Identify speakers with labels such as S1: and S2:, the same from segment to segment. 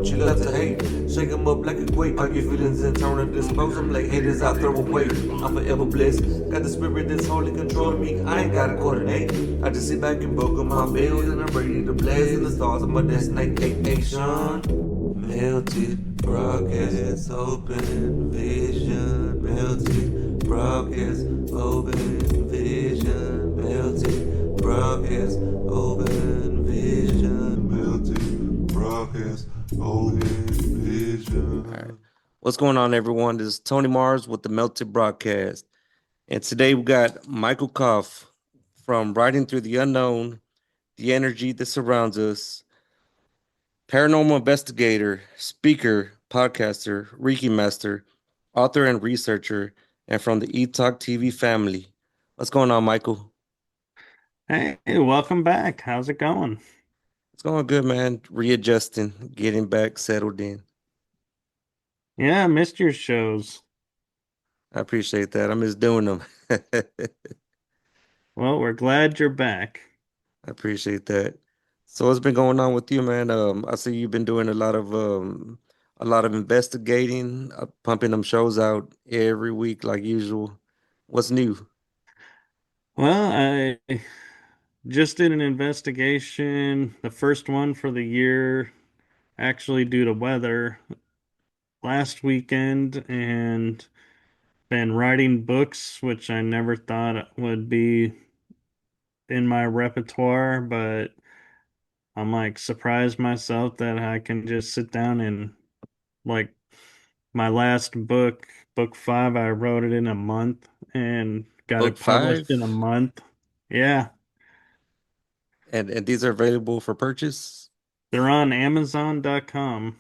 S1: what you got to hate. Shake 'em up like a quake. Pop your feelings and turn and dispose 'em like haters I throw away. I'm forever blessed. Got the spirit that's holy controlling me. I ain't gotta coordinate. I just sit back and buckle my belt and I'm ready to blast in the stars of my destination. Melted broadcast, open vision. Melted broadcast, open vision. Melted broadcast, open vision. Melted broadcast, open vision. All right. What's going on, everyone? This is Tony Mars with the Melted Broadcast. And today we got Michael Kopf from Writing Through the Unknown, the energy that surrounds us, paranormal investigator, speaker, podcaster, Reiki master, author, and researcher, and from the eTalk TV family. What's going on, Michael?
S2: Hey, welcome back. How's it going?
S1: It's going good, man. Readjusting, getting back settled in.
S2: Yeah, I missed your shows.
S1: I appreciate that. I miss doing them. I
S2: Well, we're glad you're back.
S1: appreciate that. So what's been going on with you, man? I see you've been doing a lot of investigating, pumping them shows out every week like usual. What's new?
S2: Well, I just did an investigation, the first one for the year, actually due to weather, last weekend, and been writing books, which I never thought would be in my repertoire, but I'm like surprised myself that I can just sit down and like my last book, book five, I wrote it in a month and got
S1: Book
S2: it published in a
S1: five?
S2: month. Yeah,
S1: And these are available for purchase,
S2: they're on Amazon.com.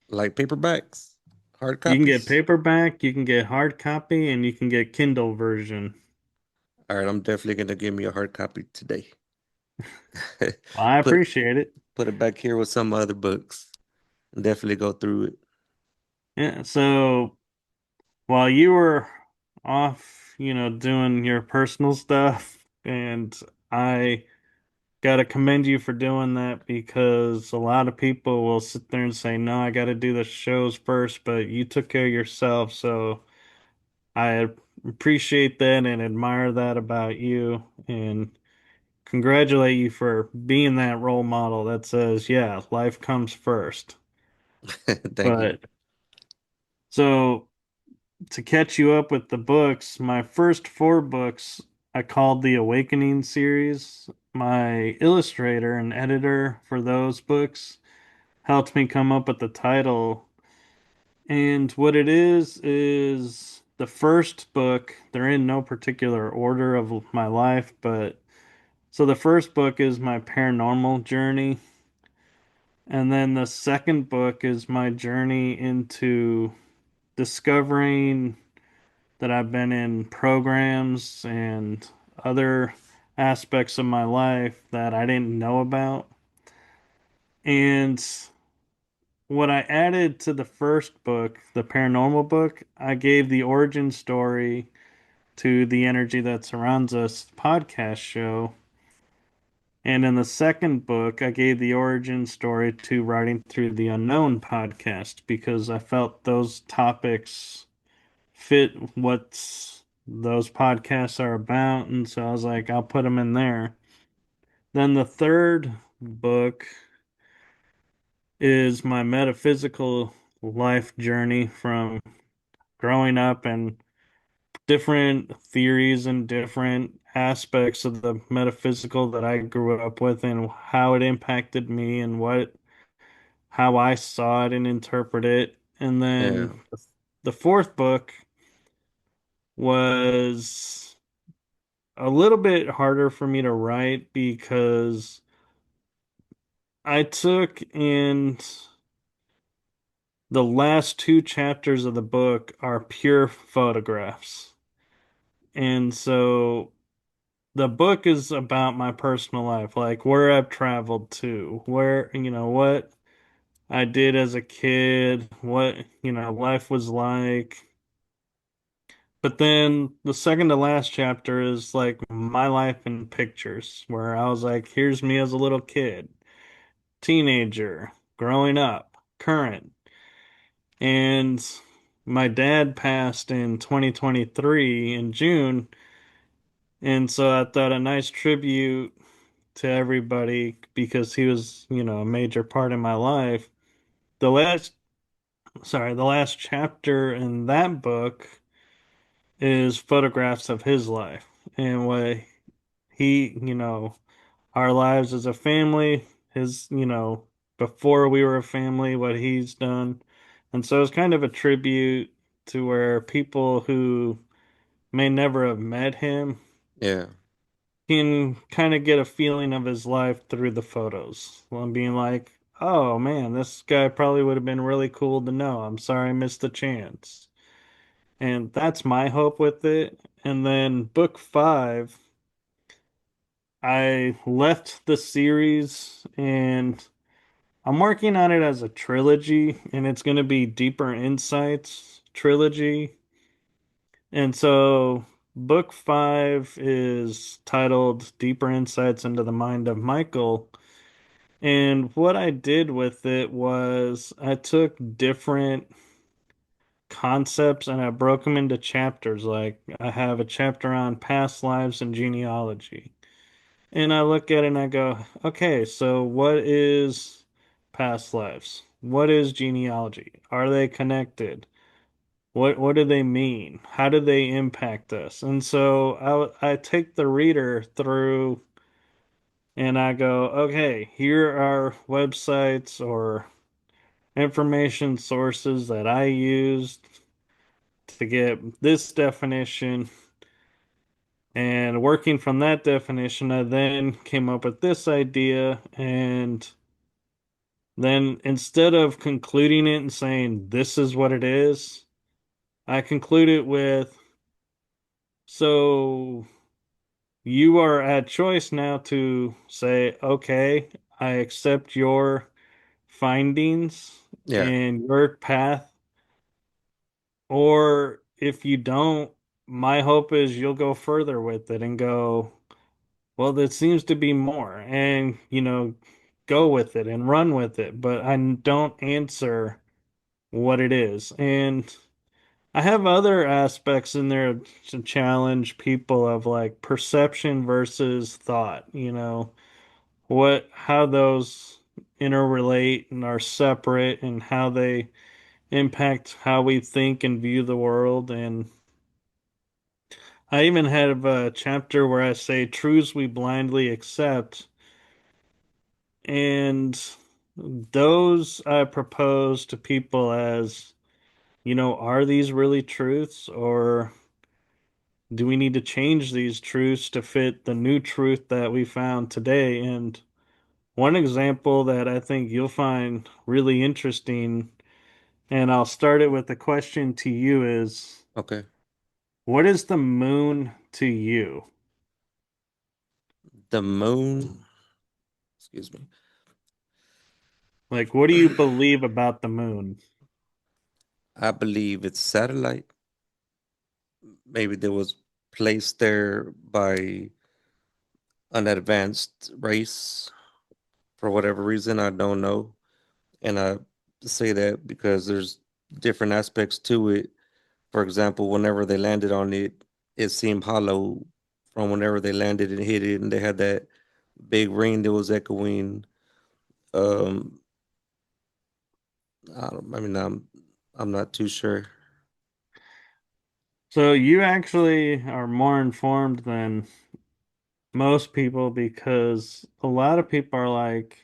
S1: like paperbacks, hard
S2: You can get
S1: copies.
S2: paperback, you can get hard copy, and you can get Kindle version.
S1: All right, I'm definitely gonna give me a hard copy today.
S2: Well, I
S1: Put
S2: appreciate it.
S1: put it back here with some other books. Definitely go through it.
S2: Yeah, so while you were off, doing your personal stuff, and I gotta commend you for doing that because a lot of people will sit there and say, no, I gotta do the shows first, but you took care of yourself. So I appreciate that and admire that about you and congratulate you for being that role model that says, yeah, life comes first.
S1: Thank you.
S2: But so to catch you up with the books, my first four books I called the Awakening series. My illustrator and editor for those books helped me come up with the title. And what it is the first book, they're in no particular order of my life, but so the first book is my paranormal journey. And then the second book is my journey into discovering that I've been in programs and other aspects of my life that I didn't know about. And what I added to the first book, the paranormal book, I gave the origin story to the energy that surrounds us podcast show. And in the second book, I gave the origin story to Writing Through the Unknown podcast because I felt those topics fit what those podcasts are about. And so I was like, I'll put them in there. Then the third book is my metaphysical life journey from growing up and different theories and different aspects of the metaphysical that I grew up with and how it impacted me and what how I saw it and interpret it. And
S1: Yeah.
S2: then the fourth book was a little bit harder for me to write because I took and the last two chapters of the book are pure photographs. And so the book is about my personal life, like where I've traveled to, where, what I did as a kid, what, life was like. But then the second to last chapter is like my life in pictures, where I was like, here's me as a little kid, teenager, growing up. current. And my dad passed in 2023 in June, and so I thought a nice tribute to everybody because he was, a major part in my life. The last, the last chapter in that book is photographs of his life and what he, our lives as a family, his, before we were a family, what he's done. And so it's kind of a tribute to where people who may never have met him
S3: Yeah.
S2: can kind of get a feeling of his life through the photos. Well, being like, oh man, this guy probably would have been really cool to know. I'm sorry I missed the chance. And that's my hope with it. And then book five, I left the series and I'm working on it as a trilogy, and it's going to be Deeper Insights trilogy. And so book five is titled Deeper Insights into the Mind of Michael. And what I did with it was I took different concepts and I broke them into chapters. Like I have a chapter on past lives and genealogy. And I look at it and I go, okay, so what is past lives? What is genealogy? Are they connected? What do they mean? How do they impact us? And so I take the reader through and I go, okay, here are websites or information sources that I used to get this definition. And working from that definition, I then came up with this idea. And then instead of concluding it and saying, this is what it is, I conclude it with, so you are at choice now to say, okay, I accept your findings
S3: Yeah.
S2: and your path. Or if you don't, my hope is you'll go further with it and go, well, there seems to be more. And, go with it and run with it. But I don't answer what it is. And I have other aspects in there to challenge people of like perception versus thought, how those interrelate and are separate and how they impact how we think and view the world. And I even have a chapter where I say truths we blindly accept. And those I propose to people as, are these really truths or do we need to change these truths to fit the new truth that we found today? And one example that I think you'll find really interesting, and I'll start it with a question to you is,
S3: Okay.
S2: what is the moon to you?
S3: The moon. Excuse me.
S2: Like, what do you believe about the moon?
S3: I believe it's satellite. Maybe there was placed there by an advanced race for whatever reason. I don't know. And I say that because there's different aspects to it. For example, whenever they landed on it, it seemed hollow from whenever they landed and hit it, and they had that big ring that was echoing. Um, I'm not too sure.
S2: So you actually are more informed than most people because a lot of people are like,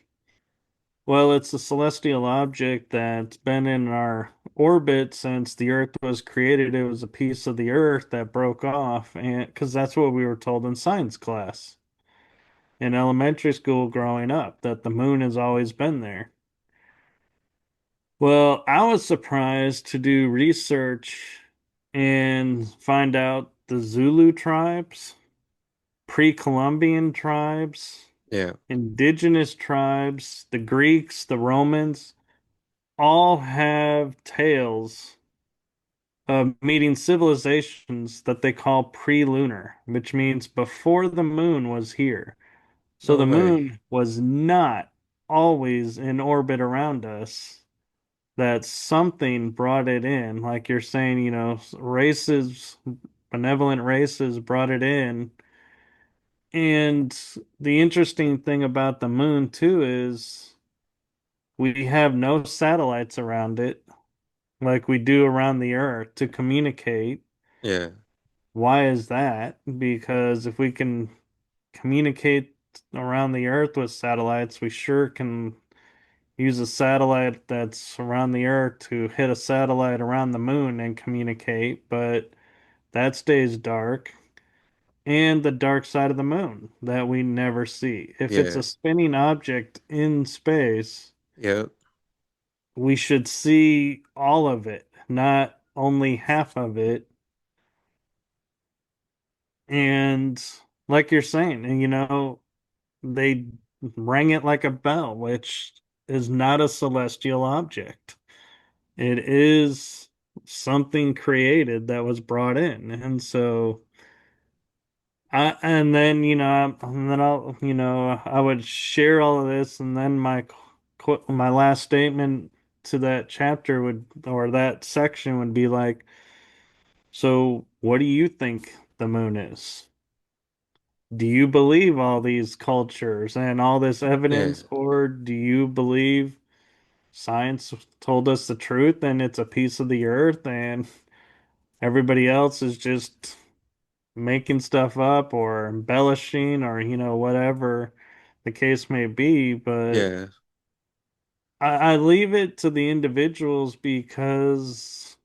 S2: well, it's a celestial object that's been in our orbit since the Earth was created. It was a piece of the Earth that broke off, and because that's what we were told in science class in elementary school growing up, that the moon has always been there. Well, I was surprised to do research and find out the Zulu tribes, pre-Columbian tribes,
S3: Yeah.
S2: indigenous tribes, the Greeks, the Romans, all have tales of meeting civilizations that they call pre-lunar, which means before the moon was here. So
S3: No
S2: the
S3: way.
S2: moon was not always in orbit around us. that something brought it in. Like you're saying, races, benevolent races brought it in. And the interesting thing about the moon, too, is we have no satellites around it like we do around the Earth to communicate.
S3: Yeah.
S2: Why is that? Because if we can communicate around the Earth with satellites, we sure can use a satellite that's around the Earth to hit a satellite around the moon and communicate, but that stays dark. And the dark side of the moon that we never see. If it's a
S3: Yeah.
S2: spinning object in space,
S3: Yeah.
S2: we should see all of it, not only half of it. And like you're saying, and they rang it like a bell, which is not a celestial object. It is something created that was brought in. And so and then, and then I would share all of this, and then my last statement to that chapter would, or that section would be like, so what do you think the moon is? Do you believe all these cultures and all this
S3: Yeah.
S2: evidence, or do you believe science told us the truth and it's a piece of the earth and everybody else is just making stuff up or embellishing or whatever the case may be, but
S3: Yeah.
S2: I leave it to the individuals because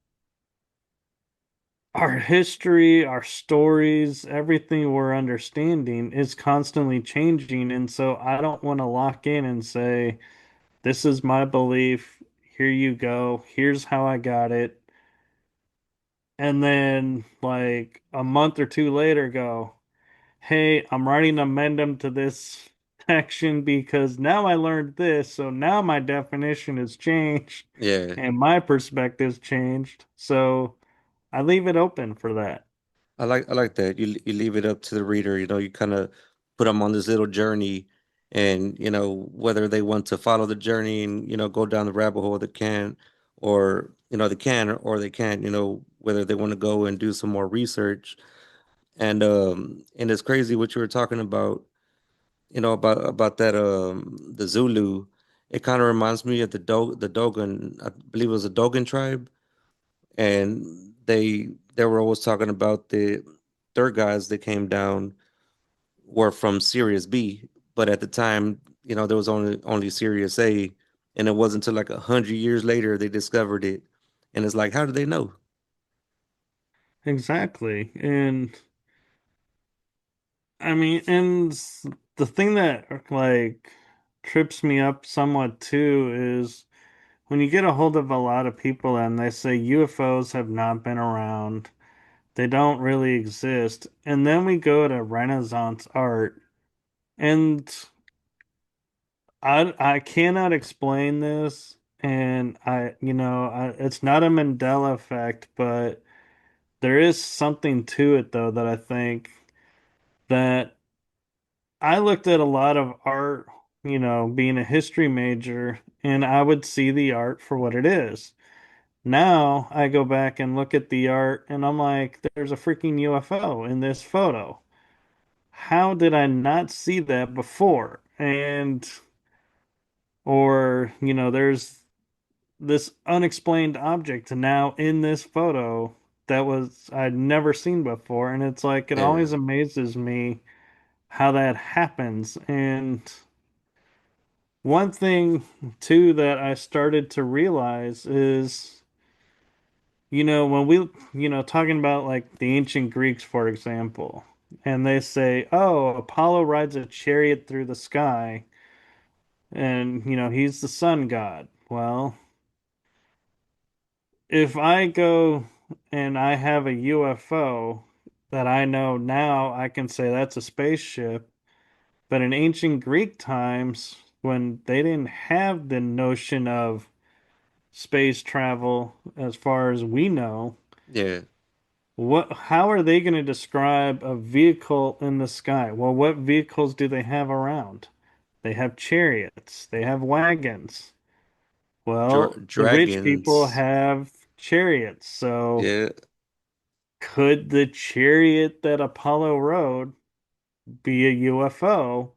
S2: our history, our stories, everything we're understanding is constantly changing, and so I don't want to lock in and say this is my belief, here you go, here's how I got it, and then like a month or two later go, hey, I'm writing an amendment to this section because now I learned this, so now my definition has changed
S3: Yeah.
S2: and my perspective's changed. So I leave it open for that.
S3: I like that. You leave it up to the reader, you kind of put them on this little journey, and whether they want to follow the journey and go down the rabbit hole they can, or they can or they can't, whether they want to go and do some more research. And it's crazy what you were talking about, about that the Zulu. It kind of reminds me of the Dogon, I believe it was a Dogon tribe, and they were always talking about the third guys that came down were from Sirius B, but at the time, there was only Sirius A, and it wasn't until like 100 years later they discovered it, and it's like, how did they know?
S2: Exactly. And I mean, and the thing that like trips me up somewhat too is when you get a hold of a lot of people and they say UFOs have not been around, they don't really exist. And then we go to Renaissance art, and I cannot explain this. And it's not a Mandela effect, but there is something to it though that I think that I looked at a lot of art, being a history major, and I would see the art for what it is. Now I go back and look at the art and I'm like, there's a freaking UFO in this photo. How did I not see that before? And, or, there's this unexplained object now in this photo that was I'd never seen before. And it's like, it
S3: Yeah,
S2: always amazes me how that happens. And one thing, too, that I started to realize is, when we, talking about like the ancient Greeks, for example, and they say, oh, Apollo rides a chariot through the sky and, he's the sun god. Well, if I go and I have a UFO that I know now, I can say that's a spaceship. But in ancient Greek times, when they didn't have the notion of space travel as far as we know,
S3: yeah,
S2: how are they going to describe a vehicle in the sky? Well, what vehicles do they have around? They have chariots, they have wagons. Well, the rich people
S3: Dragons.
S2: have chariots, so
S3: Yeah,
S2: could the chariot that Apollo rode be a UFO?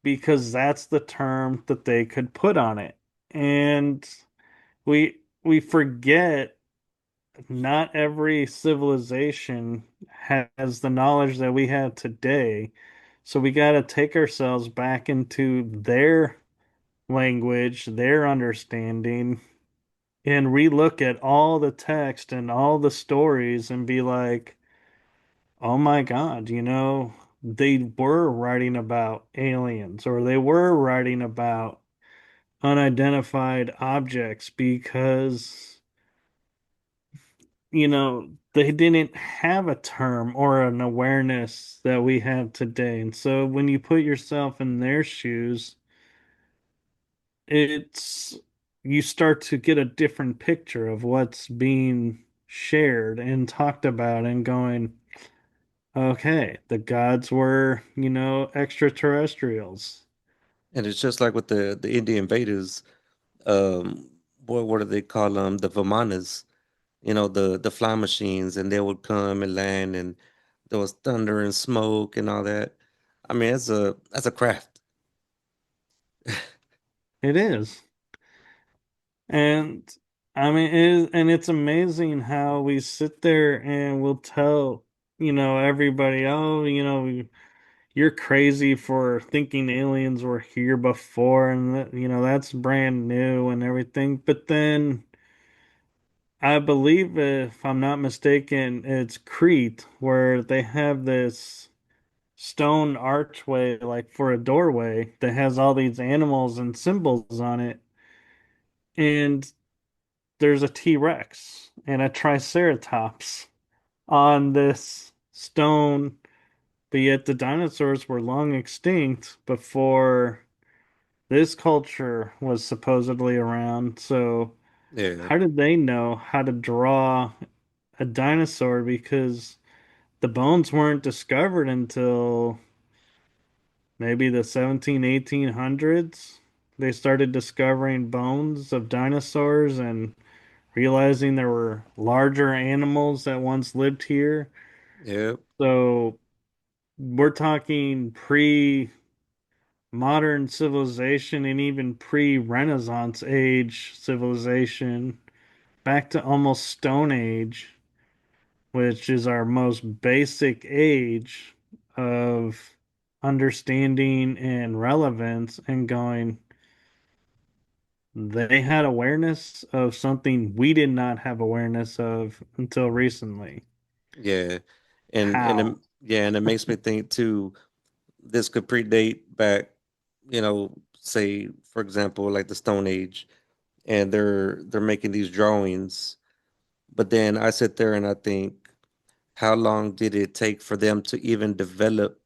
S2: Because that's the term that they could put on it. And we forget not every civilization has the knowledge that we have today. So we got to take ourselves back into their language, their understanding, and relook at all the text and all the stories and be like, oh my God, they were writing about aliens or they were writing about unidentified objects because, they didn't have a term or an awareness that we have today. And so when you put yourself in their shoes, it's you start to get a different picture of what's being shared and talked about and going, okay, the gods were, extraterrestrials.
S3: and it's just like with the Indian invaders. What do they call them? The Vimanas. The fly machines, and they would come and land, and there was thunder and smoke and all that. I mean, that's a craft.
S2: It is. And I mean, and it's amazing how we sit there and we'll tell, everybody, oh, you're crazy for thinking aliens were here before, and that, that's brand new and everything. But then I believe, if I'm not mistaken, it's Crete where they have this stone archway, like for a doorway, that has all these animals and symbols on it. And there's a T-Rex and a Triceratops on this stone, but yet the dinosaurs were long extinct before this culture was supposedly around. So,
S3: Yeah,
S2: how did they know how to draw a dinosaur? Because the bones weren't discovered until maybe the 1800s. They started discovering bones of dinosaurs and realizing there were larger animals that once lived here.
S3: yeah,
S2: So we're talking pre-modern civilization and even pre-Renaissance age civilization, back to almost Stone Age, which is our most basic age of understanding and relevance, and going, they had awareness of something we did not have awareness of until recently.
S3: yeah,
S2: How?
S3: yeah, and it makes me think too. This could predate back, say for example, like the Stone Age, and they're making these drawings. But then I sit there and I think, how long did it take for them to even develop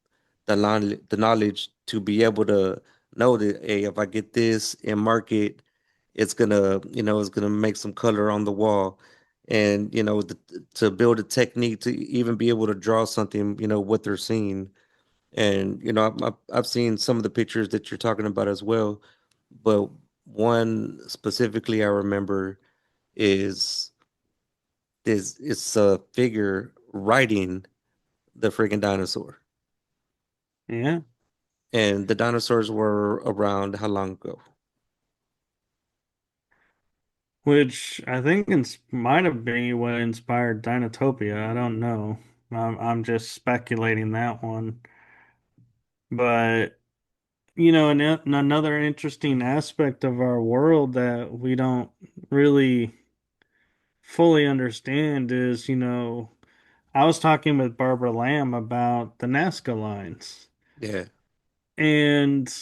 S3: the knowledge to be able to know that, hey, if I get this and mark it, it's gonna make some color on the wall, and to build a technique to even be able to draw something, what they're seeing. And I've seen some of the pictures that you're talking about as well, but one specifically I remember is it's a figure riding the freaking dinosaur.
S2: Yeah.
S3: And the dinosaurs were around how long ago?
S2: Which I think might have been what inspired Dinotopia. I don't know. I'm just speculating that one. But, another interesting aspect of our world that we don't really fully understand is, I was talking with Barbara Lamb about the Nazca lines.
S3: Yeah,
S2: And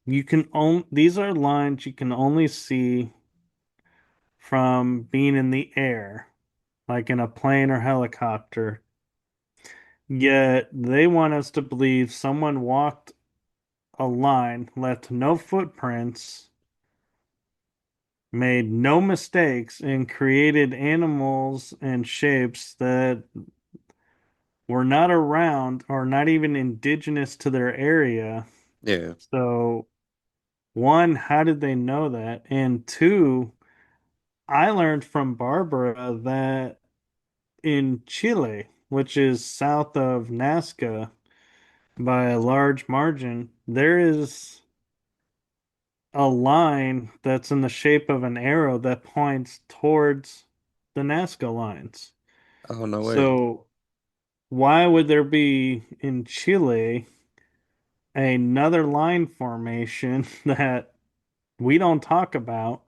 S2: these are lines you can only see from being in the air, like in a plane or helicopter. Yet they want us to believe someone walked a line, left no footprints, made no mistakes, and created animals and shapes that were not around or not even indigenous to their area.
S3: yeah,
S2: So one, how did they know that? And two, I learned from Barbara that in Chile, which is south of Nazca by a large margin, there is a line that's in the shape of an arrow that points towards the Nazca lines.
S3: Oh, no way.
S2: So why would there be in Chile another line formation that we don't talk about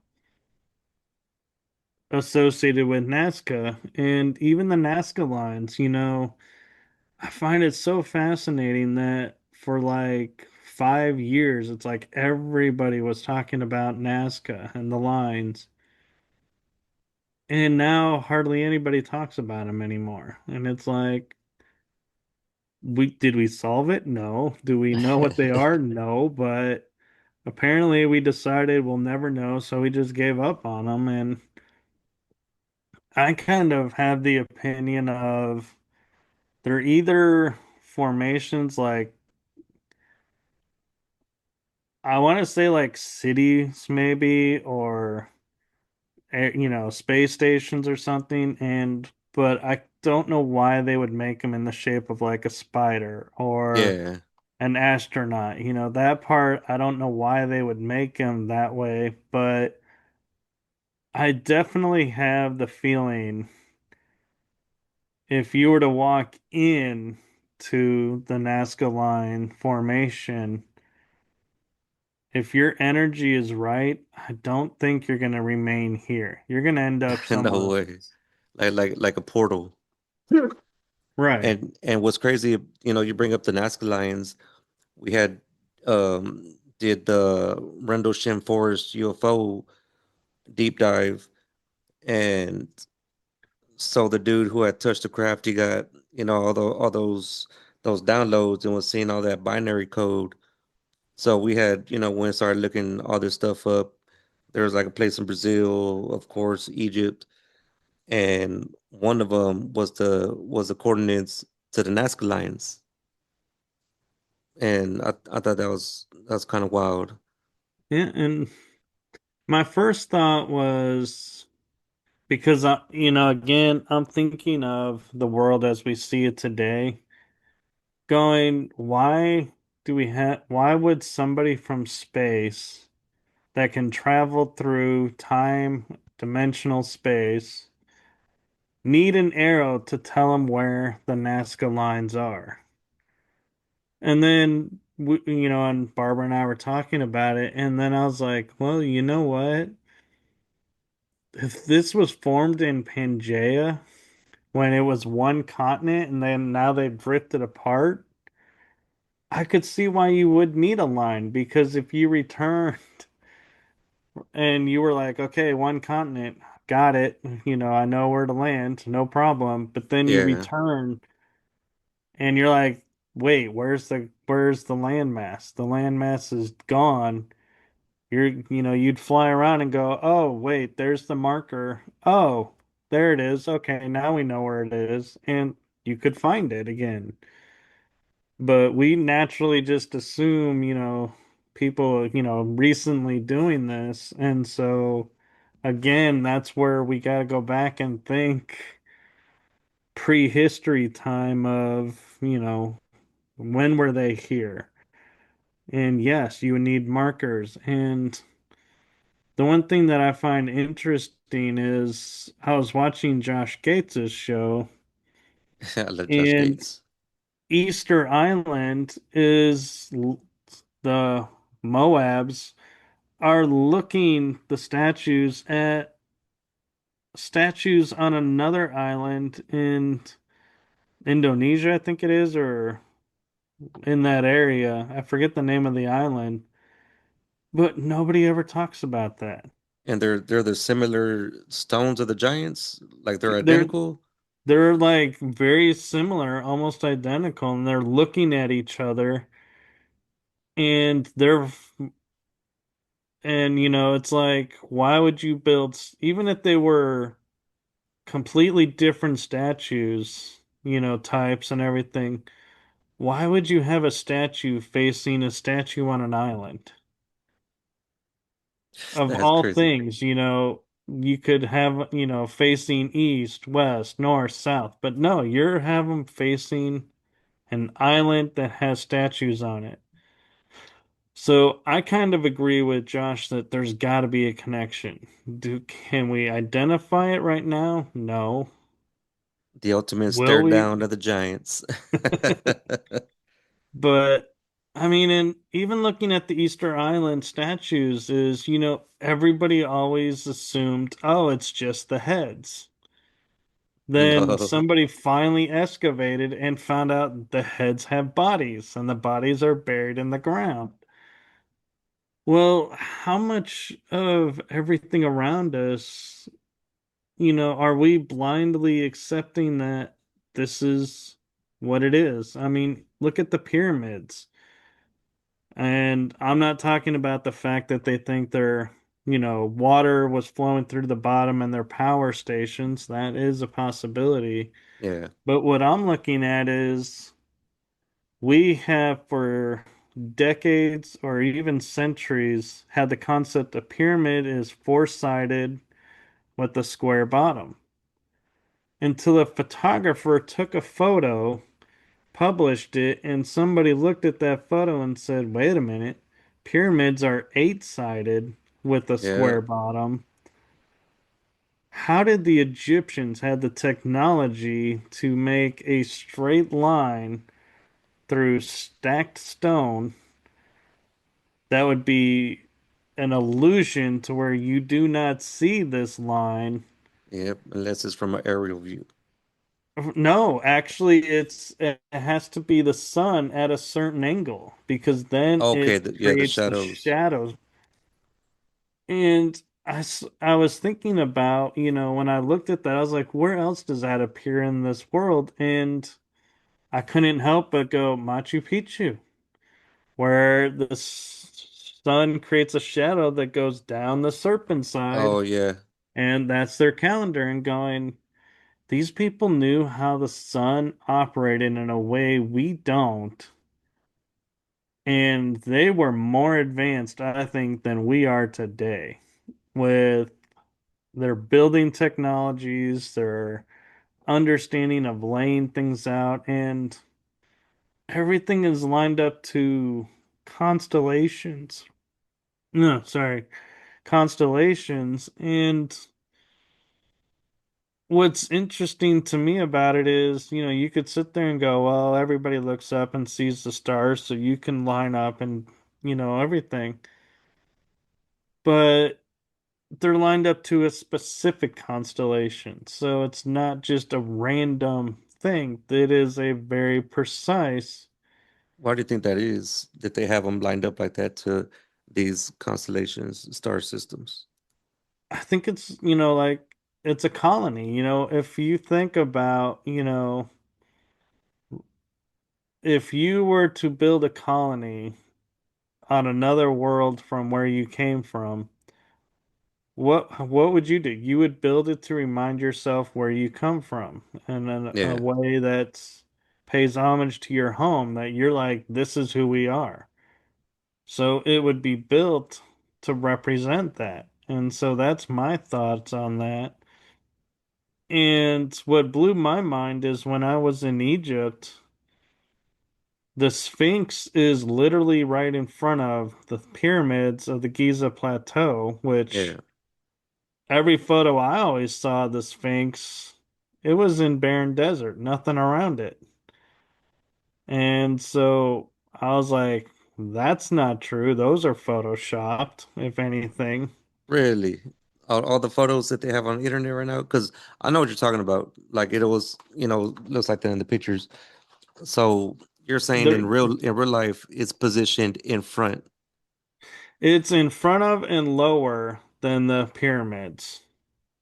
S2: associated with Nazca? And even the Nazca lines, I find it so fascinating that for like 5 years, it's like everybody was talking about Nazca and the lines. And now hardly anybody talks about them anymore. And it's like, we solve it? No. Do we know what they are? No. But apparently we decided we'll never know, so we just gave up on them. And I kind of have the opinion of they're either formations like I want to say like cities maybe or space stations or something, and but I don't know why they would make them in the shape of like a spider or
S3: Yeah.
S2: an astronaut. That part I don't know why they would make them that way, but I definitely have the feeling if you were to walk in to the Nazca line formation, if your energy is right, I don't think you're going to remain here. You're going to end up
S3: No
S2: somewhere
S3: way.
S2: else.
S3: Like a portal.
S2: Right.
S3: And what's crazy, you bring up the Nazca Lions. We had did the Rendlesham Forest UFO deep dive, and so the dude who had touched the craft, he got all those downloads and was seeing all that binary code. So we had when I started looking all this stuff up, there was like a place in Brazil, of course, Egypt, and one of them was the coordinates to the Nazca Lions, and I thought that's kind of wild.
S2: Yeah, and my first thought was because again, I'm thinking of the world as we see it today, going, why would somebody from space that can travel through time, dimensional space, need an arrow to tell them where the Nazca lines are? And then, and Barbara and I were talking about it, and then I was like, well, you know what? If this was formed in Pangea when it was one continent and then now they've drifted apart, I could see why you would need a line because if you returned and you were like, okay, one continent, got it, I know where to land, no problem. But then you
S3: Yeah,
S2: return and you're like, wait, where's the landmass? The landmass is gone. You'd fly around and go, oh, wait, there's the marker. Oh, there it is. Okay, now we know where it is. And you could find it again. But we naturally just assume, people, recently doing this. And so, again, that's where we got to go back and think prehistory time of, when were they here? And yes, you would need markers. And the one thing that I find interesting is I was watching Josh Gates' show,
S3: I love Josh
S2: and
S3: Gates.
S2: Easter Island is the Moabs are looking the statues at statues on another island in Indonesia, I think it is, or in that area. I forget the name of the island, but nobody ever talks about that.
S3: And they're the similar stones of the giants, like they're
S2: They're
S3: identical.
S2: they're like very similar, almost identical, and they're looking at each other and it's like why would you build even if they were completely different statues, types and everything, why would you have a statue facing a statue on an island? Of
S3: That's
S2: all
S3: crazy.
S2: things, you could have, facing east, west, north, south, but no, you're have them facing an island that has statues on it. So I kind of agree with Josh that there's got to be a connection. Can we identify it right now? No.
S3: The ultimate
S2: Will
S3: stare
S2: we?
S3: down of the giants.
S2: But I mean, and even looking at the Easter Island statues is, everybody always assumed, oh, it's just the heads. Then
S3: No.
S2: somebody finally excavated and found out the heads have bodies and the bodies are buried in the ground. Well, how much of everything around us, are we blindly accepting that this is what it is? I mean, look at the pyramids. And I'm not talking about the fact that they think water was flowing through the bottom and their power stations. That is a possibility.
S3: Yeah.
S2: But what I'm looking at is we have for decades or even centuries had the concept a pyramid is four-sided with a square bottom until a photographer took a photo, published it, and somebody looked at that photo and said, wait a minute, pyramids are eight-sided with a
S3: Yeah.
S2: square bottom. How did the Egyptians have the technology to make a straight line through stacked stone that would be an illusion to where you do not see this line?
S3: Yep. Unless it's from an aerial view.
S2: No, actually, it has to be the sun at a certain angle because then
S3: Okay.
S2: it
S3: Yeah, the
S2: creates the
S3: shadows.
S2: shadows. And I was thinking about, when I looked at that, I was like, where else does that appear in this world? And I couldn't help but go Machu Picchu, where the sun creates a shadow that goes down the serpent
S3: Oh
S2: side,
S3: yeah.
S2: and that's their calendar. And going, these people knew how the sun operated in a way we don't. And they were more advanced, I think, than we are today with their building technologies, their understanding of laying things out, and everything is lined up to constellations. No, sorry, constellations. And what's interesting to me about it is, you could sit there and go, well, everybody looks up and sees the stars, so you can line up and, everything. But they're lined up to a specific constellation. So it's not just a random thing. It is a very precise.
S3: Why do you think that is? That they have them lined up like that to these constellations, star systems?
S2: I think it's, like it's a colony. If you think about, if you were to build a colony on another world from where you came from, what would you do? You would build it to remind yourself where you come from, and in a
S3: Yeah.
S2: way that pays homage to your home, that you're like, this is who we are. So it would be built to represent that. And so that's my thoughts on that. And what blew my mind is when I was in Egypt, the Sphinx is literally right in front of the pyramids of the Giza Plateau, which
S3: Yeah.
S2: every photo I always saw the Sphinx, it was in barren desert, nothing around it. And so I was like, that's not true. Those are photoshopped, if anything.
S3: Really? All the photos that they have on the internet right now? Because I know what you're talking about. Like it was, looks like that in the pictures. So you're saying
S2: There,
S3: in real life, it's positioned in front.
S2: it's in front of and lower than the pyramids.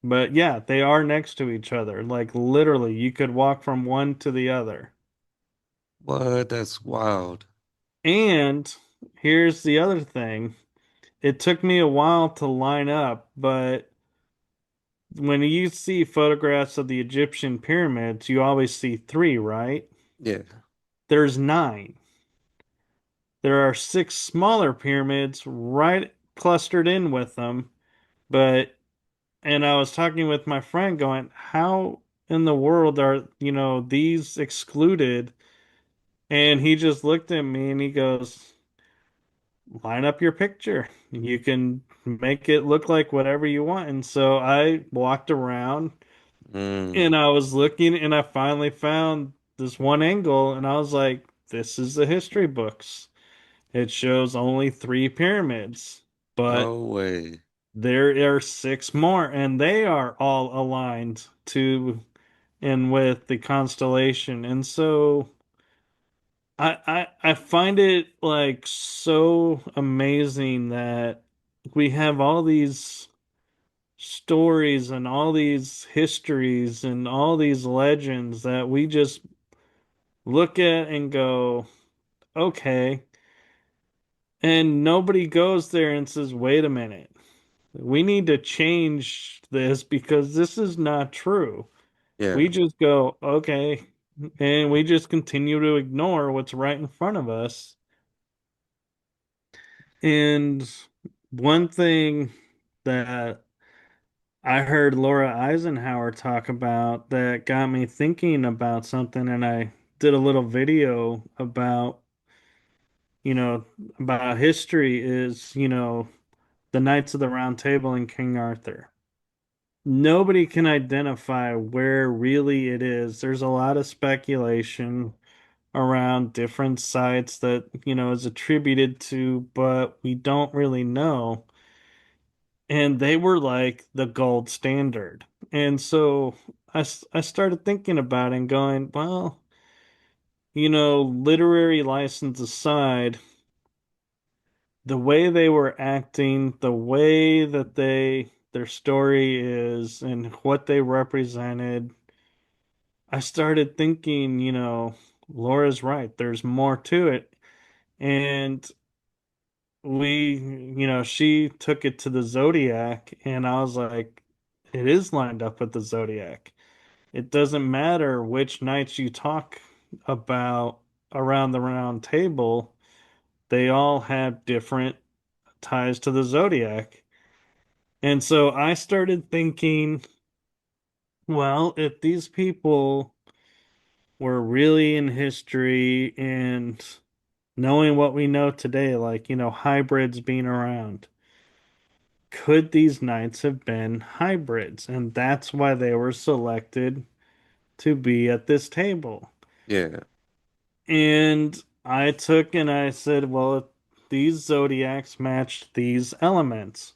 S2: But yeah, they are next to each other. Like literally, you could walk from one to the other.
S3: What? That's wild.
S2: And here's the other thing. It took me a while to line up, but when you see photographs of the Egyptian pyramids, you always see three, right?
S3: Yeah.
S2: There's nine. There are six smaller pyramids right clustered in with them, but and I was talking with my friend going, how in the world are, these excluded? And he just looked at me and he goes, line up your picture. You can make it look like whatever you want. And so I walked around and
S3: Mm.
S2: I was looking and I finally found this one angle and I was like, this is the history books. It shows only three pyramids, but
S3: No way.
S2: there are six more and they are all aligned to and with the constellation. And so I find it like so amazing that we have all these stories and all these histories and all these legends that we just look at and go, okay, and nobody goes there and says, wait a minute, we need to change this because this is not true.
S3: Yeah.
S2: We just go, okay, and we just continue to ignore what's right in front of us. And one thing that I heard Laura Eisenhower talk about that got me thinking about something, and I did a little video about, you know, about history is, the Knights of the Round Table and King Arthur. Nobody can identify where really it is. There's a lot of speculation around different sites that, is attributed to, but we don't really know. And they were like the gold standard. And so I started thinking about it and going, well, literary license aside, the way they were acting, the way that their story is and what they represented, I started thinking, Laura's right. There's more to it. And she took it to the Zodiac, and I was like, it is lined up with the Zodiac. It doesn't matter which nights you talk about around the round table, they all have different ties to the Zodiac. And so I started thinking, well, if these people were really in history and knowing what we know today, like, hybrids being around, could these knights have been hybrids? And that's why they were selected to be at this table.
S3: Yeah.
S2: And I took and I said, well, if these zodiacs match these elements,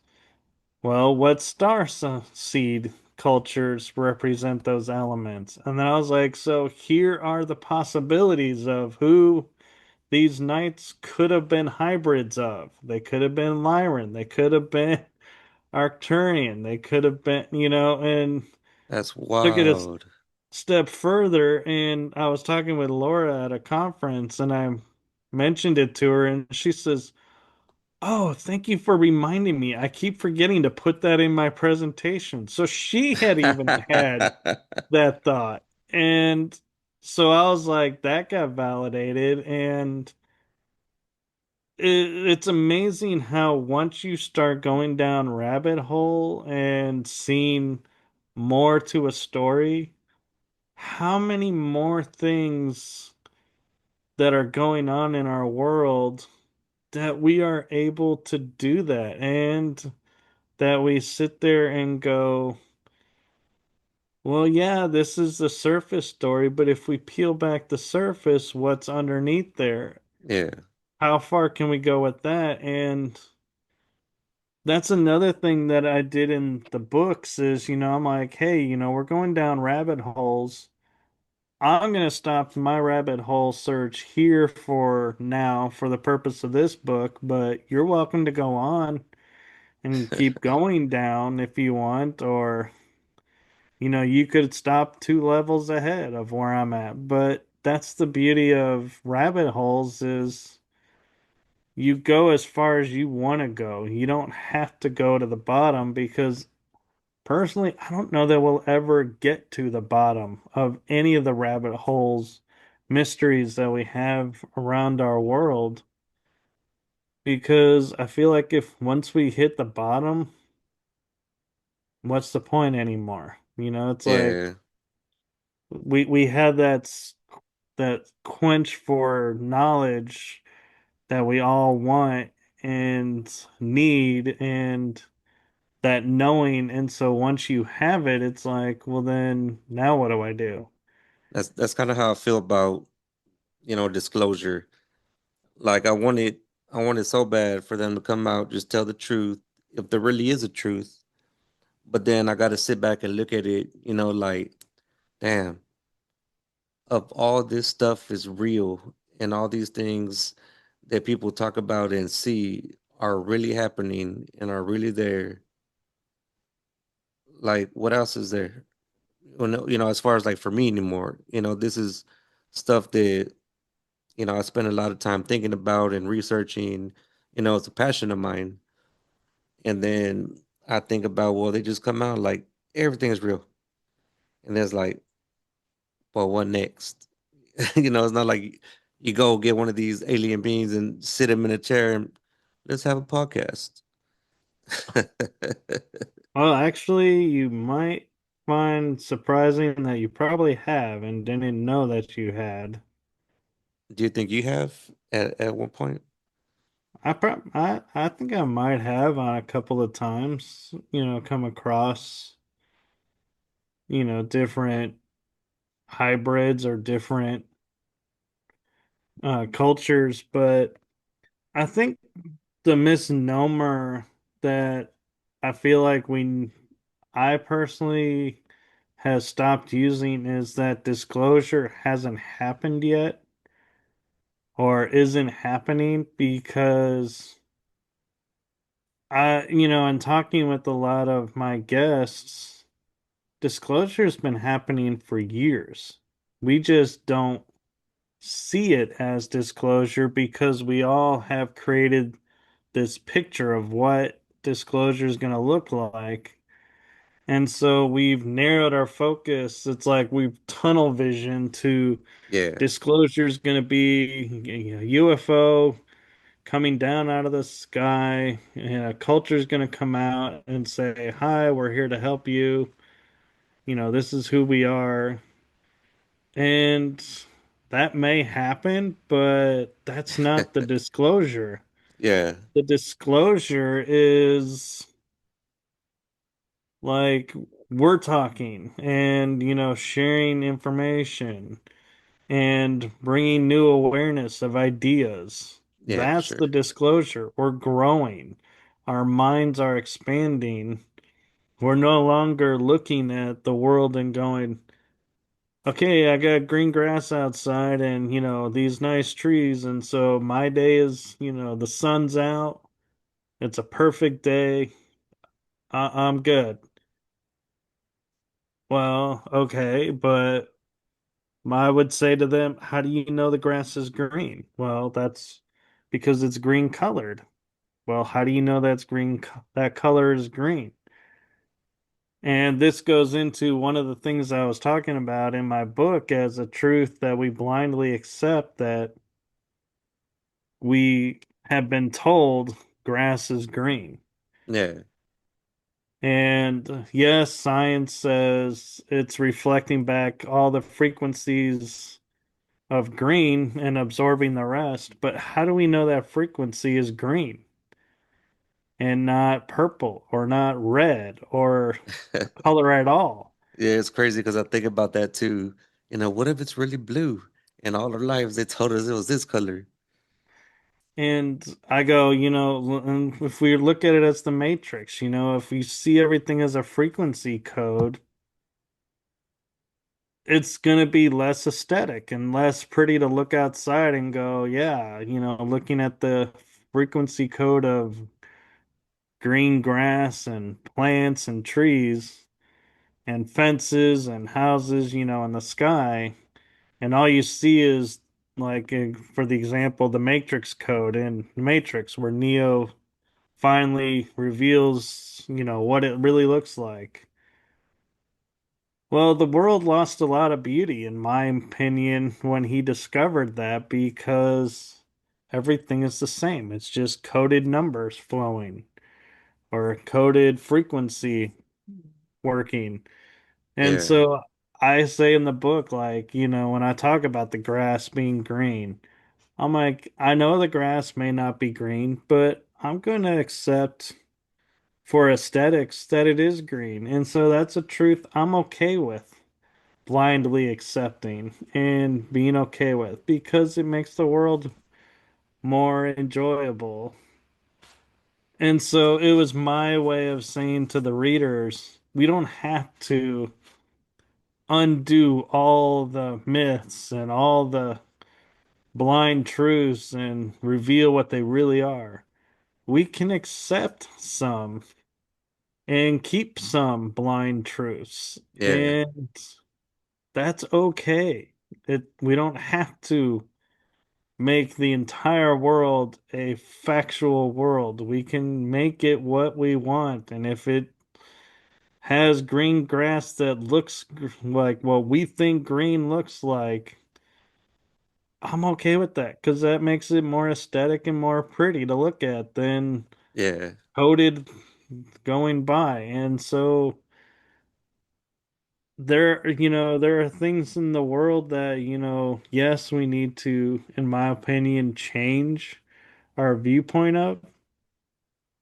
S2: well, what seed cultures represent those elements? And then I was like, so here are the possibilities of who these knights could have been hybrids of. They could have been Lyran, they could have been Arcturian, they could have been, and
S3: That's
S2: took it a
S3: wild.
S2: step further. And I was talking with Laura at a conference and I mentioned it to her, and she says, oh, thank you for reminding me. I keep forgetting to put that in my presentation. So she had even had that thought. And so I was like, that got validated. And it's amazing how once you start going down rabbit hole and seeing more to a story, how many more things that are going on in our world that we are able to do that and that we sit there and go, well, yeah, this is the surface story, but if we peel back the surface, what's underneath there?
S3: Yeah.
S2: How far can we go with that? And that's another thing that I did in the books is, I'm like, hey, we're going down rabbit holes. I'm going to stop my rabbit hole search here for now for the purpose of this book, but you're welcome to go on and keep going down if you want, or, you could stop two levels ahead of where I'm at. But that's the beauty of rabbit holes is you go as far as you want to go. You don't have to go to the bottom because personally, I don't know that we'll ever get to the bottom of any of the rabbit holes mysteries that we have around our world because I feel like if once we hit the bottom, what's the point anymore? It's like
S3: Yeah,
S2: we had that quench for knowledge that we all want and need, and that knowing. And so once you have it, it's like, well, then now what do I do?
S3: that's kind of how I feel about, disclosure. Like I wanted so bad for them to come out, just tell the truth, if there really is a truth. But then I got to sit back and look at it, like, damn, of all this stuff is real and all these things that people talk about and see are really happening and are really there. Like, what else is there? As far as like for me anymore, this is stuff that, I spend a lot of time thinking about and researching. It's a passion of mine. And then I think about, well, they just come out like everything is real. And there's like, well, what next? It's not like you go get one of these alien beings and sit him in a chair and let's have a podcast.
S2: Well, actually, you might find surprising that you probably have and didn't know that you had.
S3: Do you think you have at one point?
S2: I think I might have on a couple of times, come across, different hybrids or different cultures, but I think the misnomer that I feel like I personally has stopped using is that disclosure hasn't happened yet or isn't happening because in talking with a lot of my guests, disclosure's been happening for years. We just don't see it as disclosure because we all have created this picture of what disclosure is going to look like. And so we've narrowed our focus. It's like we've tunnel vision to
S3: Yeah,
S2: disclosure is going to be a UFO coming down out of the sky, and a culture is going to come out and say, "Hi, we're here to help you. This is who we are." And that may happen, but that's not the disclosure.
S3: yeah,
S2: The disclosure is like we're talking and, sharing information and bringing new awareness of ideas.
S3: yeah, for
S2: That's
S3: sure.
S2: the disclosure. We're growing. Our minds are expanding. We're no longer looking at the world and going, okay, I got green grass outside and, these nice trees. And so my day is, the sun's out. It's a perfect day. I'm good. Well, okay, but I would say to them, how do you know the grass is green? Well, that's because it's green colored. Well, how do you know that's green? That color is green. And this goes into one of the things I was talking about in my book as a truth that we blindly accept that we have been told grass is green.
S3: Yeah,
S2: And yes, science says it's reflecting back all the frequencies of green and absorbing the rest. But how do we know that frequency is green and not purple or not red or color at all?
S3: yeah. It's crazy because I think about that too. What if it's really blue? And all our lives they told us it was this color.
S2: And I go, and if we look at it as the matrix, if we see everything as a frequency code, it's going to be less aesthetic and less pretty to look outside and go, yeah, looking at the frequency code of green grass and plants and trees and fences and houses, in the sky, and all you see is like for the example, the Matrix code in Matrix, where Neo finally reveals, what it really looks like. Well, the world lost a lot of beauty, in my opinion, when he discovered that because everything is the same. It's just coded numbers flowing or coded frequency working. And
S3: Yeah.
S2: so I say in the book, like, when I talk about the grass being green, I'm like, I know the grass may not be green, but I'm going to accept for aesthetics that it is green. And so that's a truth I'm okay with blindly accepting and being okay with because it makes the world more enjoyable. And so it was my way of saying to the readers, we don't have to undo all the myths and all the blind truths and reveal what they really are. We can accept some and keep some blind truths,
S3: Yeah.
S2: and that's okay. We don't have to make the entire world a factual world. We can make it what we want, and if it has green grass that looks like what we think green looks like, I'm okay with that because that makes it more aesthetic and more pretty to look at than
S3: Yeah.
S2: coded going by. And so there are things in the world that, yes, we need to, in my opinion, change our viewpoint of,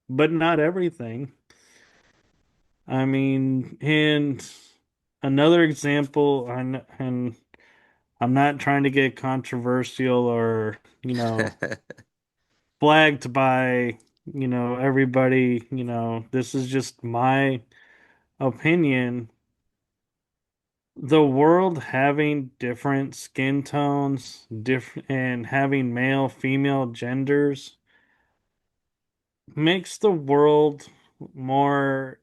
S2: but not everything. I mean, and another example, and I'm not trying to get controversial or, flagged by, everybody, this is just my opinion. The world having different skin tones, different and having male, female genders makes the world more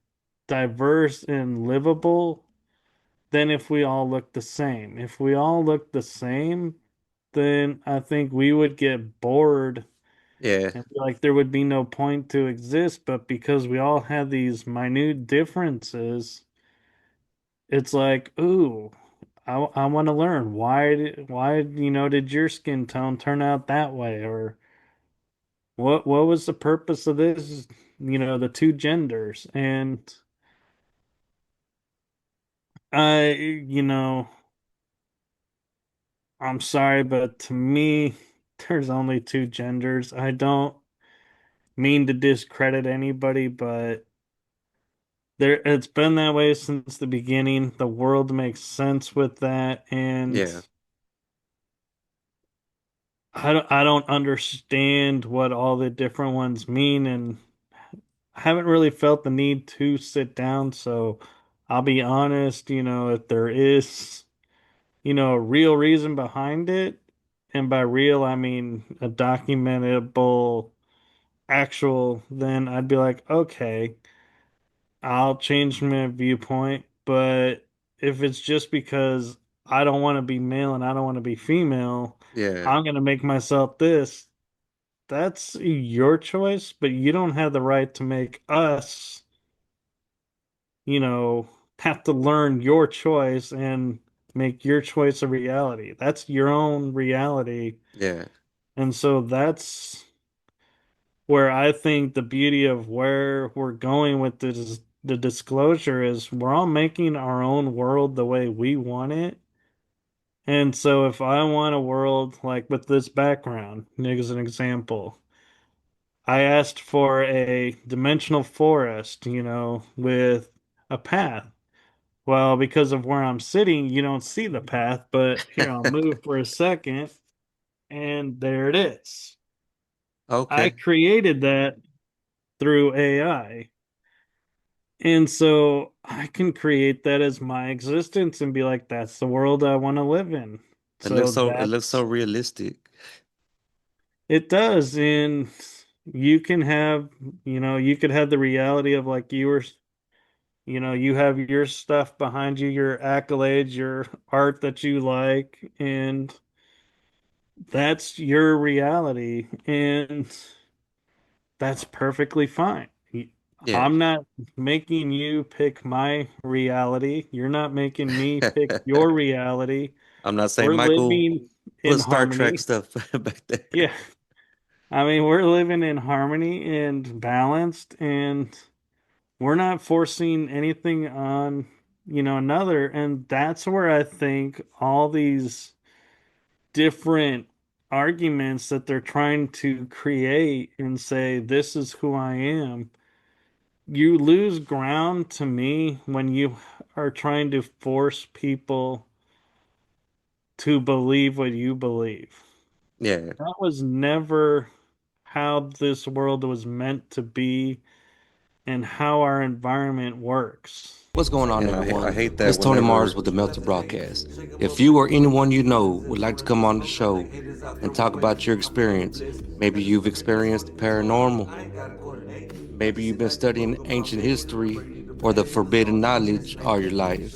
S2: diverse and livable than if we all look the same. If we all look the same, then I think we would get bored
S3: Yeah.
S2: and like there would be no point to exist. But because we all have these minute differences, it's like, ooh, I want to learn why did your skin tone turn out that way, or what was the purpose of this, the two genders. And I, I'm sorry, but to me, there's only two genders. I don't mean to discredit anybody, but it's been that way since the beginning. The world makes sense with that, and
S3: Yeah.
S2: I don't understand what all the different ones mean, and I haven't really felt the need to sit down. So I'll be honest, if there is, a real reason behind it, and by real I mean a documentable, actual, then I'd be like, okay, I'll change my viewpoint. But if it's just because I don't want to be male and I don't want to be female,
S3: Yeah.
S2: I'm gonna make myself this. That's your choice, but you don't have the right to make us, have to learn your choice and make your choice a reality. That's your own reality.
S3: Yeah.
S2: And so that's where I think the beauty of where we're going with this, the disclosure is we're all making our own world the way we want it. And so if I want a world like with this background, as an example, I asked for a dimensional forest, with a path. Well, because of where I'm sitting, you don't see the path, but here I'll move for a second, and there it is. I
S3: Okay.
S2: created that through AI. And so I can create that as my existence and be like, that's the world I want to live in. So
S3: It looks so
S2: that's
S3: realistic.
S2: it does. And you can have, you could have the reality of like you have your stuff behind you, your accolades, your art that you like, and that's your reality. And that's perfectly fine.
S3: Yeah.
S2: I'm not making you pick my reality. You're not making me pick your reality.
S3: I'm not saying
S2: We're
S3: Michael
S2: living in
S3: put Star Trek
S2: harmony.
S3: stuff back there.
S2: Yeah. I mean, we're living in harmony and balanced, and we're not forcing anything on, another. And that's where I think all these different arguments that they're trying to create and say, this is who I am, you lose ground to me when you are trying to force people to believe what you believe.
S3: Yeah.
S2: That was never how this world was meant to be and how our environment works.
S4: What's going on,
S3: And I
S4: everyone?
S3: hate
S4: It's
S3: that
S4: Tony Mars
S3: whenever,
S4: with the Melter Broadcast. If you or anyone you know would like to come on the show and talk about your experience, maybe you've experienced paranormal, maybe you've been studying ancient history or the forbidden knowledge all your life,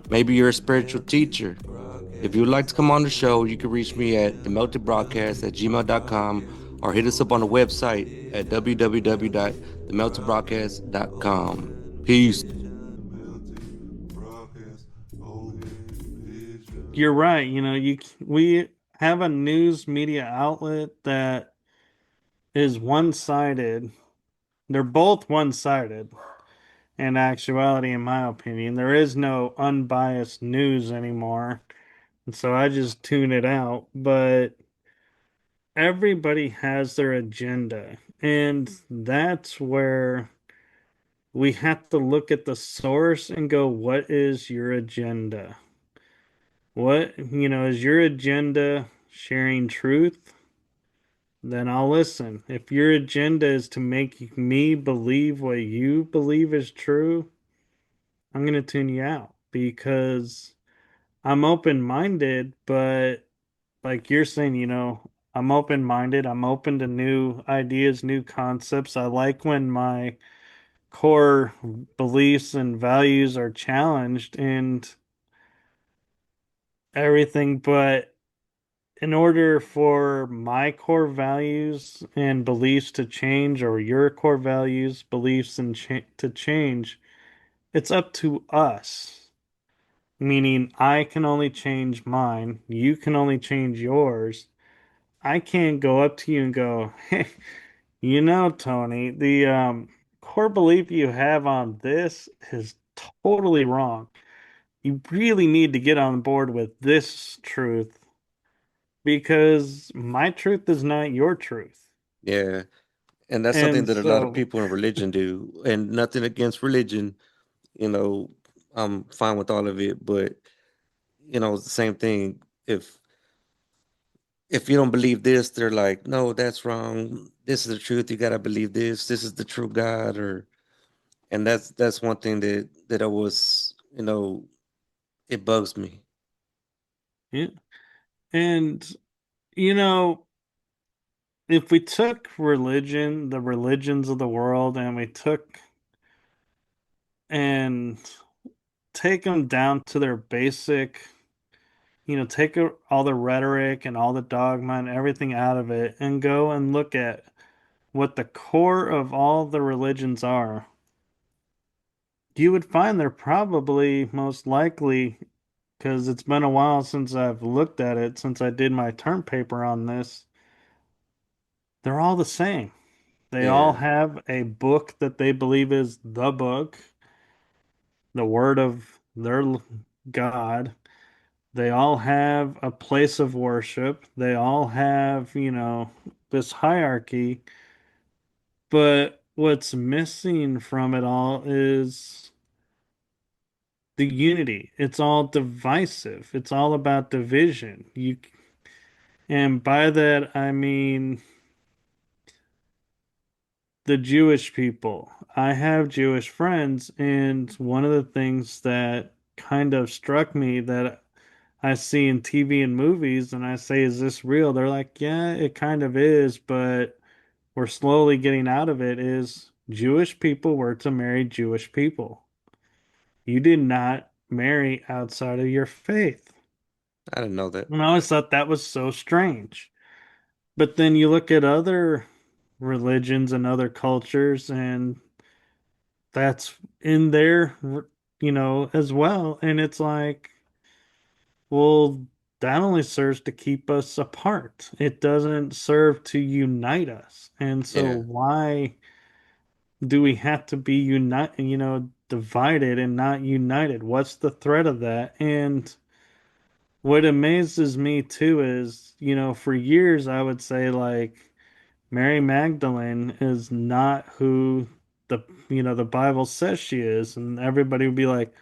S4: maybe you're a spiritual teacher. If you would like to come on the show, you can reach me at themeltedbroadcast@gmail.com or hit us up on the website at www.themeltedbroadcast.com. Peace.
S2: You're right. We have a news media outlet that is one-sided. They're both one-sided in actuality, in my opinion. There is no unbiased news anymore. And so I just tune it out. But everybody has their agenda. And that's where we have to look at the source and go, what is your agenda? Is your agenda sharing truth? Then I'll listen. If your agenda is to make me believe what you believe is true, I'm going to tune you out because I'm open-minded, but like you're saying, I'm open-minded. I'm open to new ideas, new concepts. I like when my core beliefs and values are challenged and everything, but in order for my core values and beliefs to change, or your core values, beliefs, and to change, it's up to us. Meaning, I can only change mine, you can only change yours. I can't go up to you and go, hey, Tony, the core belief you have on this is totally wrong. You really need to get on board with this truth because my truth is not your truth.
S3: yeah. And that's something
S2: And
S3: that a lot of
S2: so,
S3: people in religion do. And nothing against religion, you know, I'm fine with all of it, but it's the same thing. If you don't believe this, they're like, no, that's wrong. This is the truth. You gotta believe this. This is the true God, or and that's one thing that I was, it bugs me.
S2: yeah. And, you know, if we took religion, the religions of the world, and we took and take them down to their basic, take all the rhetoric and all the dogma and everything out of it and go and look at what the core of all the religions are, you would find they're probably most likely, because it's been a while since I've looked at it, since I did my term paper on this, they're all the same. They all
S3: Yeah,
S2: have a book that they believe is the book, the word of their God. They all have a place of worship. They all have, this hierarchy. But what's missing from it all is the unity. It's all divisive. It's all about division. And by that I mean the Jewish people. I have Jewish friends, and one of the things that kind of struck me that I see in TV and movies, and I say, is this real? They're like, yeah, it kind of is, but we're slowly getting out of it. Is Jewish people were to marry Jewish people. You did not marry outside of your faith.
S3: I didn't know that.
S2: And I always thought that was so strange. But then you look at other religions and other cultures, and that's in there, as well. And it's like, well, that only serves to keep us apart. It doesn't serve to unite us. And so
S3: Yeah.
S2: why do we have to be divided and not united? What's the threat of that? And what amazes me too is, for years I would say like Mary Magdalene is not who the Bible says she is, and everybody would be like,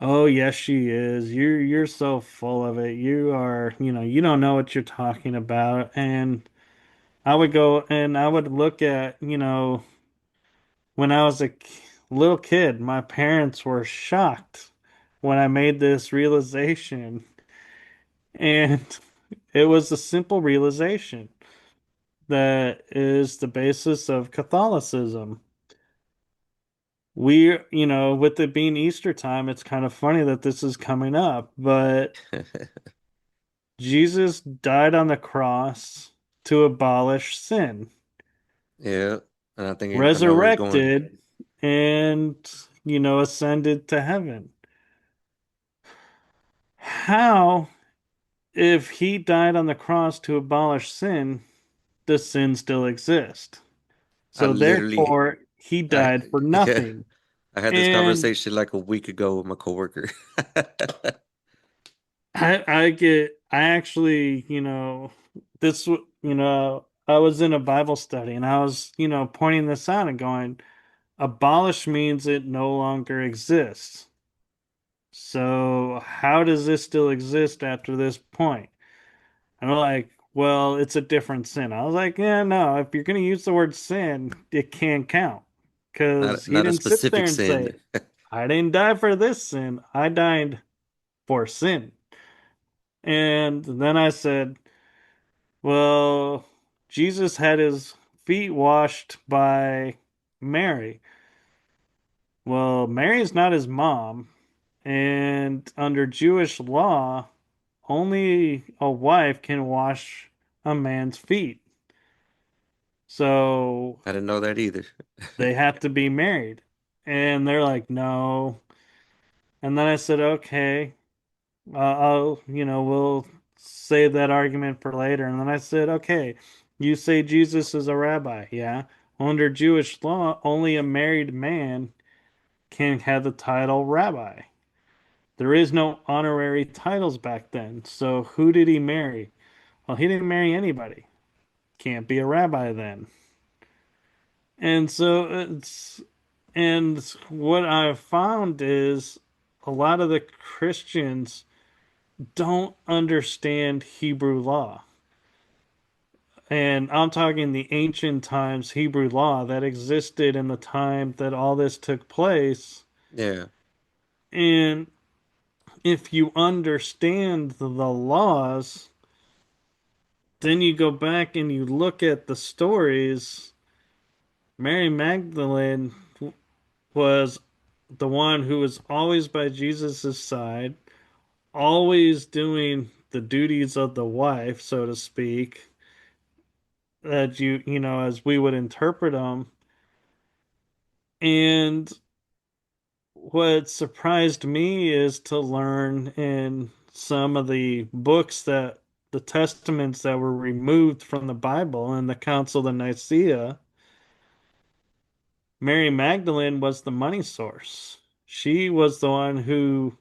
S2: "Oh, yes, she is. You're so full of it. You are, you don't know what you're talking about." And I would go and I would look at, when I was a little kid, my parents were shocked when I made this realization. And it was a simple realization that is the basis of Catholicism. With it being Easter time, it's kind of funny that this is coming up, but Jesus died on the cross to abolish sin,
S3: Yeah. And I know where you're going.
S2: resurrected, and, ascended to heaven. How, if he died on the cross to abolish sin, does sin still exist?
S3: I
S2: So
S3: literally,
S2: therefore, he
S3: I
S2: died for
S3: yeah,
S2: nothing.
S3: I had this
S2: And
S3: conversation like a week ago with my coworker.
S2: I actually, I was in a Bible study and I was, pointing this out and going, abolish means it no longer exists. So how does this still exist after this point? And they're like, well, it's a different sin. I was like, yeah, no, if you're going to use the word sin, it can't count. Because he
S3: Not a
S2: didn't sit there
S3: specific
S2: and
S3: sin.
S2: say, I didn't die for this sin. I died for sin. And then I said, well, Jesus had his feet washed by Mary. Well, Mary's not his mom. And under Jewish law, only a wife can wash a man's feet. So
S3: I didn't know that either.
S2: they have to be married. And they're like, no. And then I said, okay, we'll save that argument for later. And then I said, okay, you say Jesus is a rabbi. Yeah. Under Jewish law, only a married man can have the title rabbi. There is no honorary titles back then. So who did he marry? Well, he didn't marry anybody. Can't be a rabbi then. And so and what I've found is a lot of the Christians don't understand Hebrew law. And I'm talking the ancient times Hebrew law that existed in the time that all this took place.
S3: Yeah.
S2: And if you understand the laws, then you go back and you look at the stories. Mary Magdalene was the one who was always by Jesus' side, always doing the duties of the wife, so to speak, that as we would interpret them. And what surprised me is to learn in some of the books that the testaments that were removed from the Bible and the Council of Nicaea, Mary Magdalene was the money source. She was the one who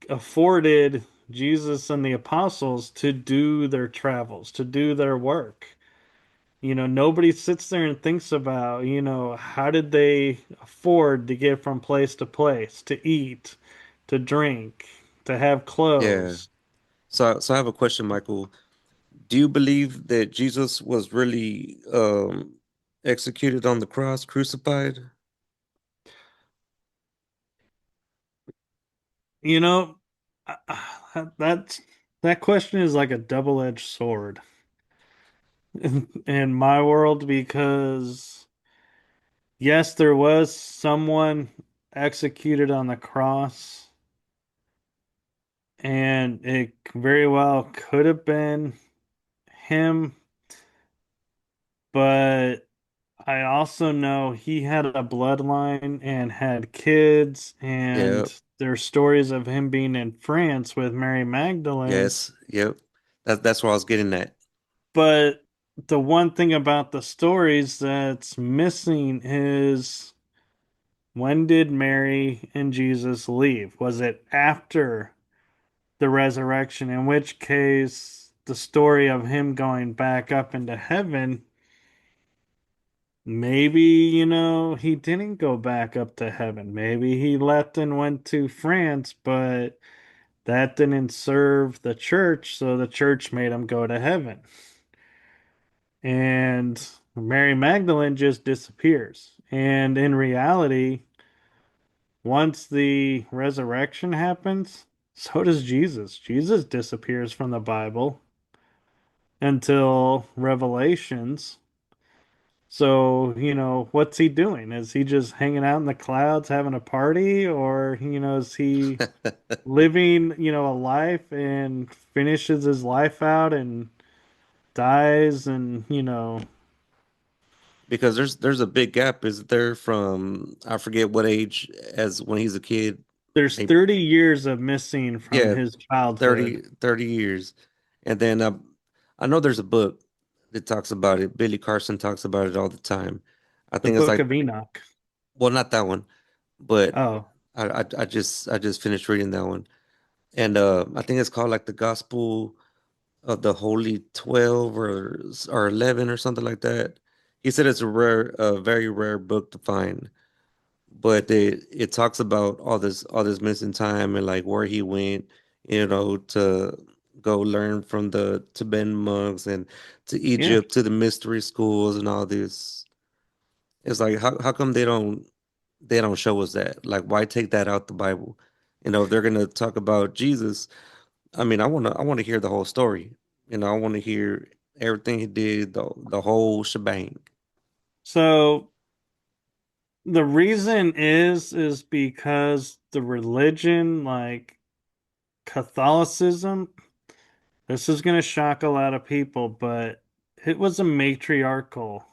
S2: afforded Jesus and the apostles to do their travels, to do their work. Nobody sits there and thinks about, how did they afford to get from place to place, to eat, to drink, to have
S3: Yeah.
S2: clothes.
S3: So I have a question, Michael. Do you believe that Jesus was really executed on the cross, crucified?
S2: You know, that's that question is like a double-edged sword in my world because yes, there was someone executed on the cross, and it very well could have been him, but I also know he had a bloodline and had kids,
S3: Yeah.
S2: and There's stories of him being in France with Mary Magdalene,
S3: Yes, yep. That's where I was getting at.
S2: but the one thing about the stories that's missing is when did Mary and Jesus leave? Was it after the resurrection? In which case, the story of him going back up into heaven, maybe, he didn't go back up to heaven. Maybe he left and went to France, but that didn't serve the church, so the church made him go to heaven. And Mary Magdalene just disappears. And in reality, once the resurrection happens, so does Jesus. Jesus disappears from the Bible until Revelations. So, what's he doing? Is he just hanging out in the clouds having a party? Or, is he living, a life and finishes his life out and dies and,
S3: Because there's a big gap, is there, from I forget what age as when he's a kid,
S2: there's
S3: maybe
S2: 30 years of missing from
S3: yeah,
S2: his childhood.
S3: 30 years. And then I know there's a book that talks about it. Billy Carson talks about it all the time. I
S2: The
S3: think it's
S2: Book
S3: like,
S2: of Enoch.
S3: well, not that one, but
S2: Oh,
S3: I just finished reading that one. And I think it's called like the Gospel of the Holy 12 or 11 or something like that. He said it's a very rare book to find, but it talks about all this missing time and like where he went, to go learn from the Tibetan monks and to
S2: yeah.
S3: Egypt to the mystery schools and all this. It's like how come they don't show us that? Like why take that out the Bible? If they're gonna talk about Jesus, I mean, I wanna hear the whole story. I want to hear everything he did, the whole shebang.
S2: So the reason is because the religion, like Catholicism, this is going to shock a lot of people, but it was a matriarchal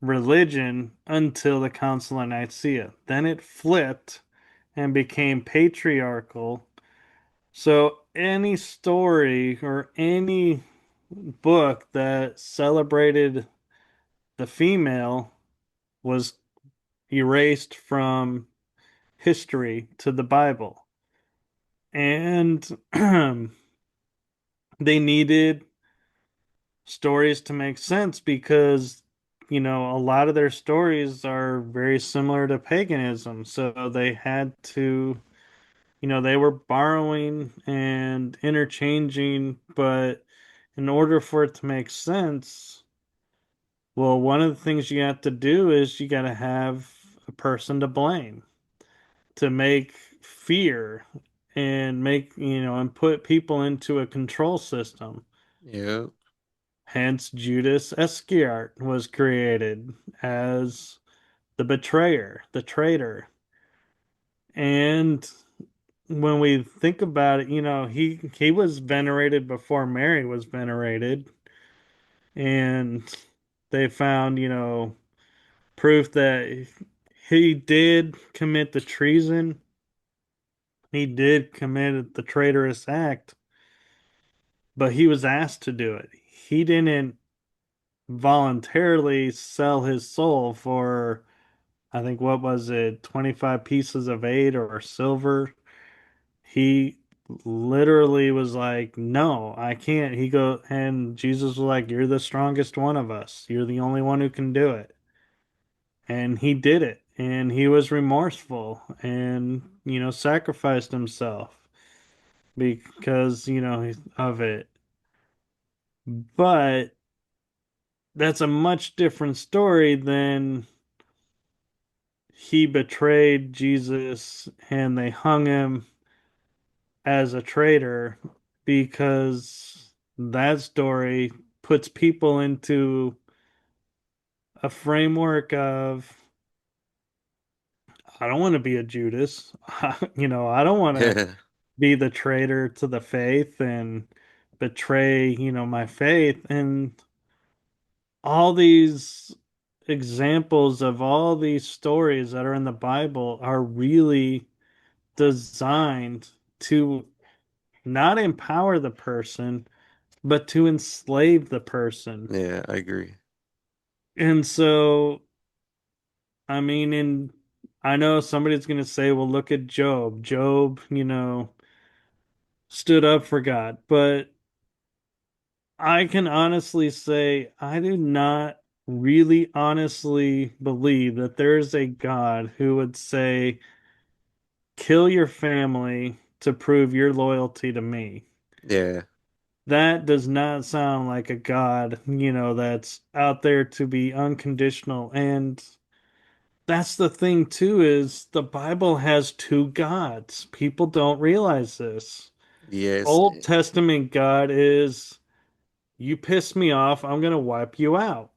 S2: religion until the Council of Nicaea. Then it flipped and became patriarchal. So any story or any book that celebrated the female was erased from history to the Bible. And they needed stories to make sense because, a lot of their stories are very similar to paganism. So they had to, they were borrowing and interchanging, but in order for it to make sense, well, one of the things you have to do is you got to have a person to blame to make fear and and put people into a control system.
S3: Yeah.
S2: Hence, Judas Iscariot was created as the betrayer, the traitor. And when we think about it, he was venerated before Mary was venerated, and they found, proof that he did commit the treason. He did commit the traitorous act, but he was asked to do it. He didn't voluntarily sell his soul for, I think, what was it, 25 pieces of eight or silver. He literally was like, "No, I can't." And Jesus was like, "You're the strongest one of us. You're the only one who can do it." And he did it. And he was remorseful and, sacrificed himself because, of it. But that's a much different story than he betrayed Jesus and they hung him as a traitor, because that story puts people into a framework of, I don't want to be a Judas. I don't want to
S3: Yeah.
S2: be the traitor to the faith and betray, my faith. And all these examples of all these stories that are in the Bible are really designed to not empower the person, but to enslave the person.
S3: Yeah, I agree.
S2: And so, I mean, and I know somebody's going to say, well, look at Job. Job, stood up for God. But I can honestly say, I do not really honestly believe that there's a God who would say, kill your family to prove your loyalty to me.
S3: Yeah,
S2: That does not sound like a God, that's out there to be unconditional. And that's the thing too, is the Bible has two gods. People don't realize this.
S3: yes,
S2: Old Testament God is, you piss me off, I'm going to wipe you out.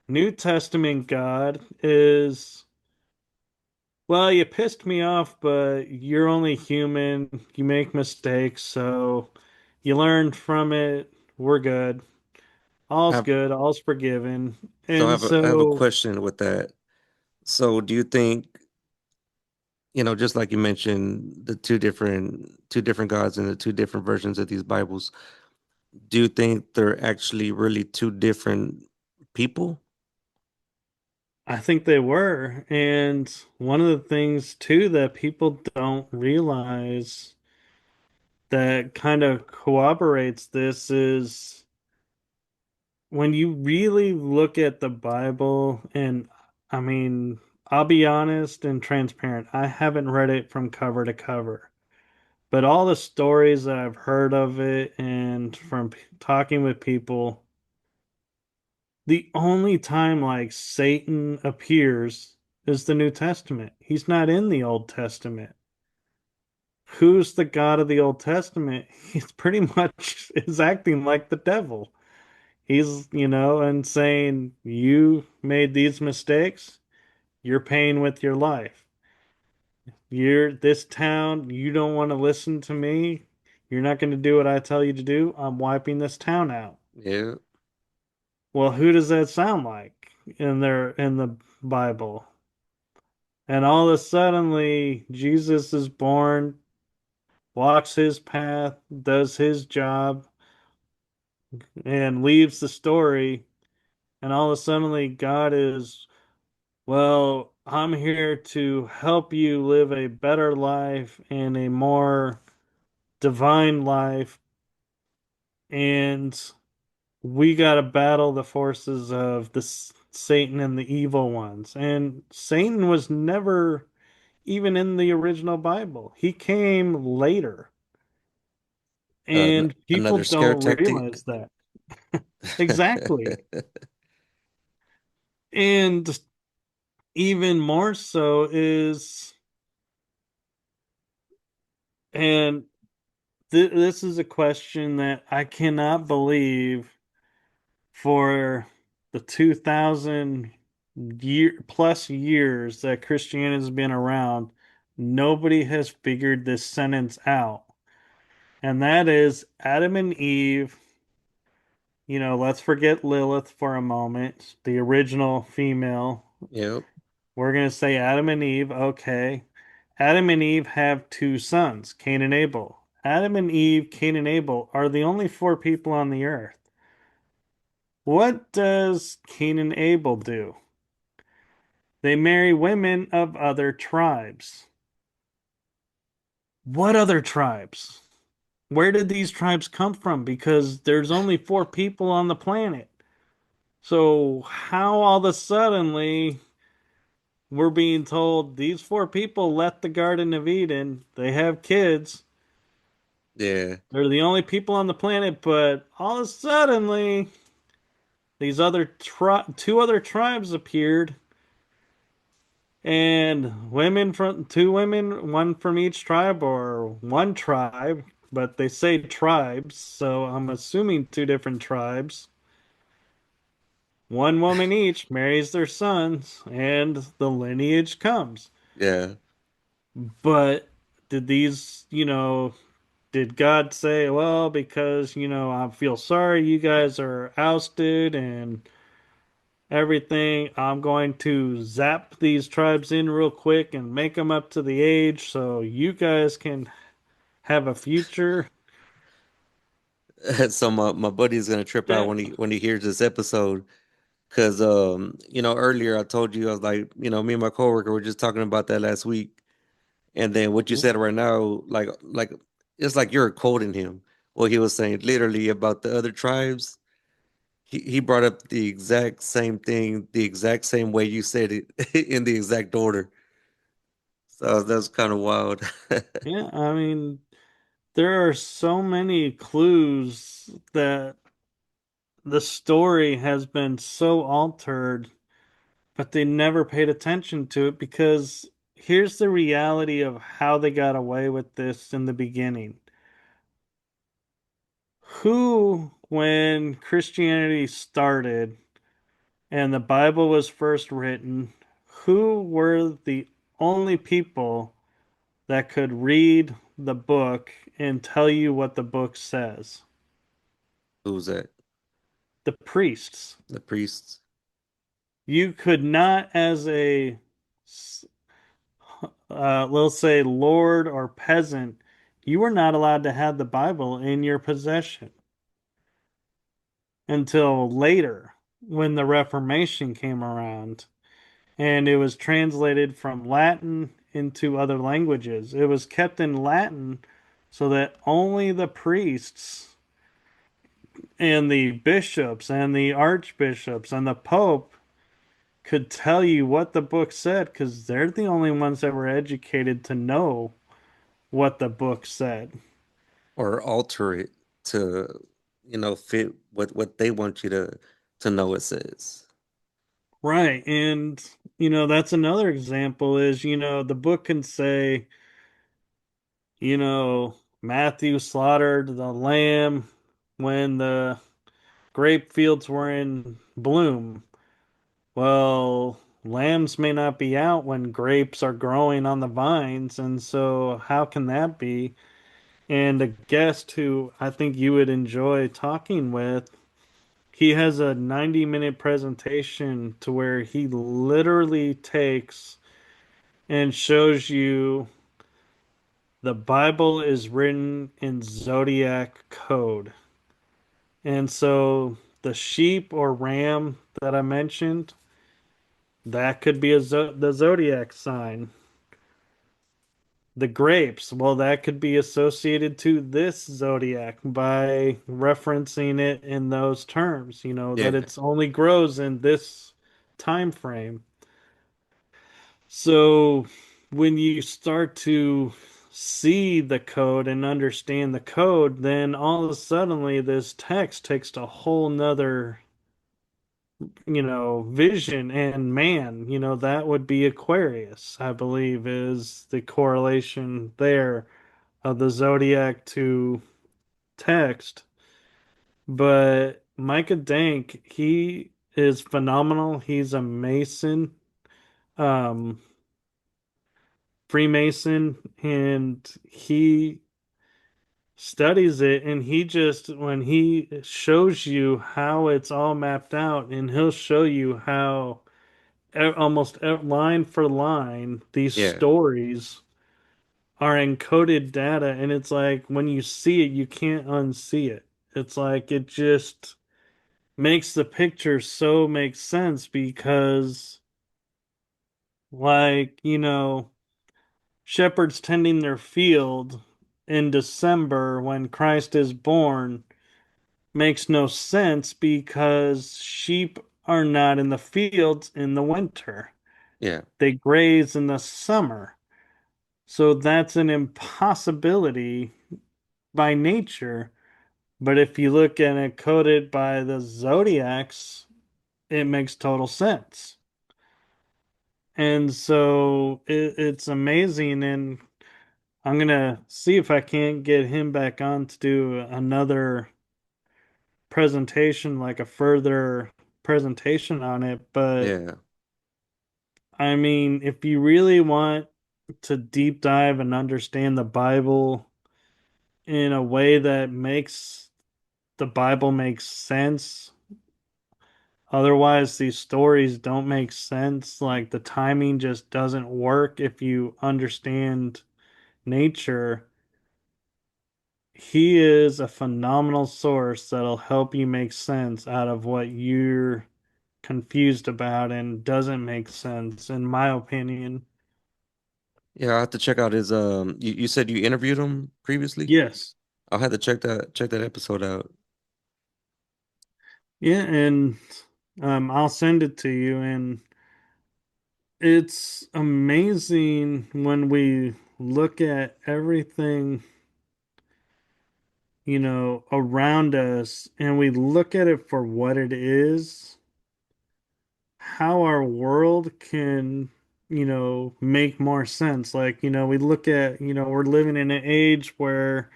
S2: New Testament God is, well, you pissed me off, but you're only human. You make mistakes, so you learned from it. We're good. All's
S3: I've,
S2: good. All's forgiven.
S3: so
S2: And
S3: I have a
S2: so
S3: question with that. So do you think, just like you mentioned, the two different gods and the two different versions of these Bibles, do you think they're actually really two different people?
S2: I think they were. And one of the things too that people don't realize that kind of corroborates this is when you really look at the Bible, and I mean, I'll be honest and transparent, I haven't read it from cover to cover. But all the stories that I've heard of it and from talking with people, the only time like Satan appears is the New Testament. He's not in the Old Testament. Who's the God of the Old Testament? He's pretty much is acting like the devil. He's, and saying, you made these mistakes, you're paying with your life. You're this town, you don't want to listen to me. You're not going to do what I tell you to do. I'm wiping this town out.
S3: Yeah,
S2: Well, who does that sound like in the Bible? And all of a suddenly Jesus is born, walks his path, does his job, and leaves the story. And all of a suddenly God is, well, I'm here to help you live a better life and a more divine life. And we got to battle the forces of the Satan and the evil ones. And Satan was never even in the original Bible. He came later. And people
S3: another scare
S2: don't
S3: tactic.
S2: realize that. Exactly. And even more so is, and this is a question that I cannot believe for the 2000 plus years that Christianity has been around, nobody has figured this sentence out. And that is Adam and Eve, let's forget Lilith for a moment, the original female.
S3: Yep.
S2: We're going to say Adam and Eve, okay. Adam and Eve have two sons, Cain and Abel. Adam and Eve, Cain and Abel are the only four people on the earth. What does Cain and Abel do? They marry women of other tribes. What other tribes? Where did these tribes come from? Because there's only four people on the planet. So how all of a suddenly we're being told these four people left the Garden of Eden, they have kids,
S3: Yeah.
S2: they're the only people on the planet, but all of a suddenly these two other tribes appeared, and women from two women, one from each tribe or one tribe, but they say tribes, so I'm assuming two different tribes. One woman each marries their sons, and the lineage comes.
S3: Yeah.
S2: But did did God say, well, because, I feel sorry you guys are ousted and everything. I'm going to zap these tribes in real quick and make them up to the age so you guys can have a future.
S3: So my buddy's gonna trip out
S2: That,
S3: when he hears this episode. Cause earlier I told you I was like, me and my coworker were just talking about that last week. And then what you said right now, like it's like you're quoting him. What he was saying literally about the other tribes. He brought up the exact same thing, the exact same way you said it in the exact order. So that's kind of wild.
S2: yeah, I mean, there are so many clues that the story has been so altered, but they never paid attention to it because here's the reality of how they got away with this in the beginning. Who, when Christianity started and the Bible was first written, who were the only people that could read the book and tell you what the book says?
S3: Who's that?
S2: The priests.
S3: The priests?
S2: You could not, as a, let's say, lord or peasant, you were not allowed to have the Bible in your possession until later when the Reformation came around and it was translated from Latin into other languages. It was kept in Latin so that only the priests and the bishops and the archbishops and the pope could tell you what the book said because they're the only ones that were educated to know what the book said.
S3: Or alter it to, fit what they want you to know it says.
S2: Right. And, that's another example is, the book can say, Matthew slaughtered the lamb when the grape fields were in bloom. Well, lambs may not be out when grapes are growing on the vines, and so how can that be? And a guest who I think you would enjoy talking with, he has a 90-minute presentation to where he literally takes and shows you the Bible is written in zodiac code. And so the sheep or ram that I mentioned, that could be the zodiac sign. The grapes, well, that could be associated to this zodiac by referencing it in those terms, that
S3: Yeah.
S2: it's only grows in this time frame. So when you start to see the code and understand the code, then all of a suddenly this text takes a whole nother, vision. And man, that would be Aquarius, I believe, is the correlation there of the zodiac to text. But Micah Dank, he is phenomenal. He's a Mason, um, Freemason, and he studies it. And he just, when he shows you how it's all mapped out, and he'll show you how almost line for line these
S3: Yeah.
S2: stories are encoded data, and it's like when you see it you can't unsee it. It's like it just makes the picture so make sense because, like, shepherds tending their field in December when Christ is born makes no sense because sheep are not in the fields in the winter.
S3: Yeah.
S2: They graze in the summer. So that's an impossibility by nature. But if you look at it coded by the zodiacs, it makes total sense. And so it's amazing. And I'm going to see if I can't get him back on to do another presentation, like a further presentation on it. But
S3: Yeah.
S2: I mean, if you really want to deep dive and understand the Bible in a way that makes the Bible make sense, Otherwise, these stories don't make sense. Like the timing just doesn't work if you understand nature. He is a phenomenal source that'll help you make sense out of what you're confused about and doesn't make sense, in my opinion.
S3: Yeah, I have to check out his you said you interviewed him previously?
S2: Yes.
S3: I'll have to check that episode out.
S2: Yeah, and I'll send it to you. And it's amazing when we look at everything, around us and we look at it for what it is, how our world can, make more sense. Like, we look at, we're living in an age where,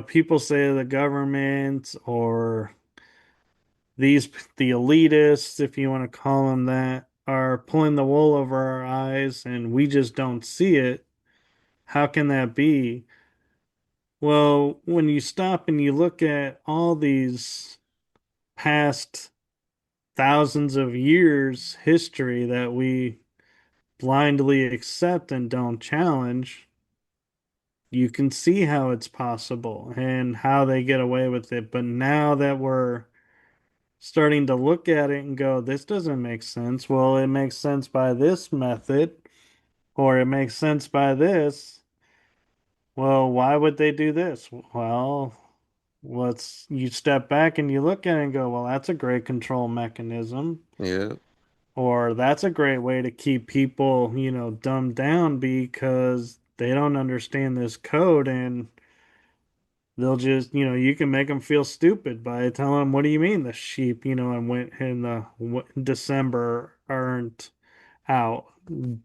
S2: people say the government or these the elitists, if you want to call them that, are pulling the wool over our eyes and we just don't see it. How can that be? Well, when you stop and you look at all these past thousands of years history that we blindly accept and don't challenge, you can see how it's possible and how they get away with it. But now that we're starting to look at it and go, this doesn't make sense. Well, it makes sense by this method, or it makes sense by this. Well, why would they do this? Well, you step back and you look at it and go, well, that's a great control mechanism.
S3: Yeah.
S2: Or that's a great way to keep people, dumbed down because they don't understand this code and they'll just, you can make them feel stupid by telling them, what do you mean the sheep, and went in the December aren't out?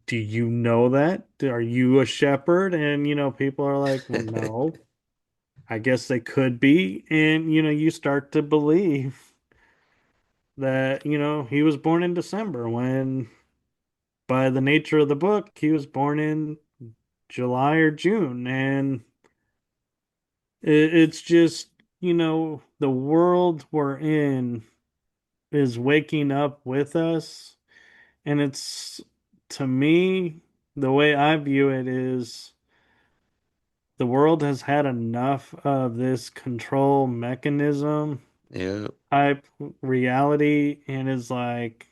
S2: Do you know that? Are you a shepherd? And, people are like, well, no, I guess they could be. And, you start to believe that, he was born in December when by the nature of the book, he was born in July or June. And it's just, the world we're in is waking up with us. And it's, to me, the way I view it is the world has had enough of this control mechanism
S3: Yeah.
S2: type reality and is like,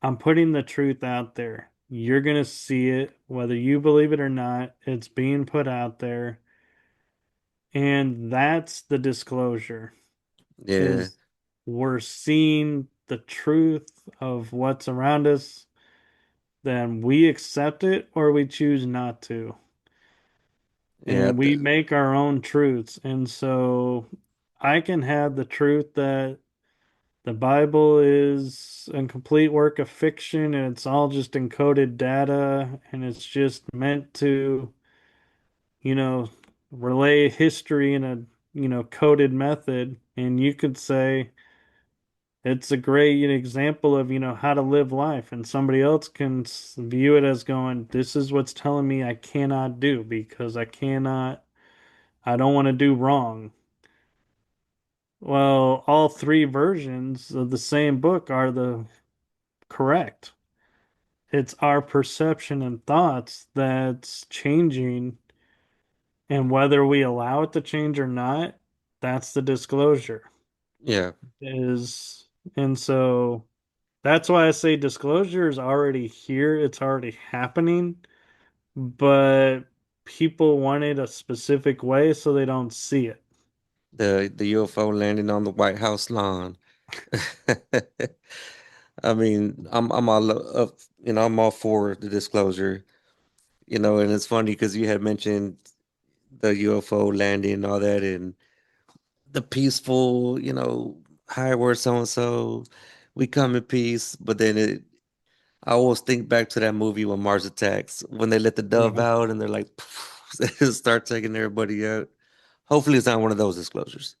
S2: I'm putting the truth out there. You're going to see it, whether you believe it or not. It's being put out there. And that's the disclosure
S3: Yeah.
S2: is we're seeing the truth of what's around us, then we accept it or we choose not to.
S3: Yeah.
S2: And we make our own truths. And so I can have the truth that the Bible is a complete work of fiction and it's all just encoded data and it's just meant to, you know, relay history in a, coded method. And you could say it's a great example of, how to live life. And somebody else can view it as going, this is what's telling me I cannot do because I don't want to do wrong. Well, all three versions of the same book are the correct. It's our perception and thoughts that's changing, and whether we allow it to change or not, that's the disclosure.
S3: Yeah.
S2: Is and so that's why I say disclosure is already here, it's already happening, but people want it a specific way so they don't see it.
S3: The UFO landing on the White House lawn. I mean, I'm all up, I'm all for the disclosure, and it's funny because you had mentioned the UFO landing and all that, and the peaceful, hi, we're so and so, we come in peace. But then I always think back to that movie when Mars Attacks, when they let the dove
S2: Yeah.
S3: out and they're like, they just start taking everybody out. Hopefully, it's not one of those disclosures.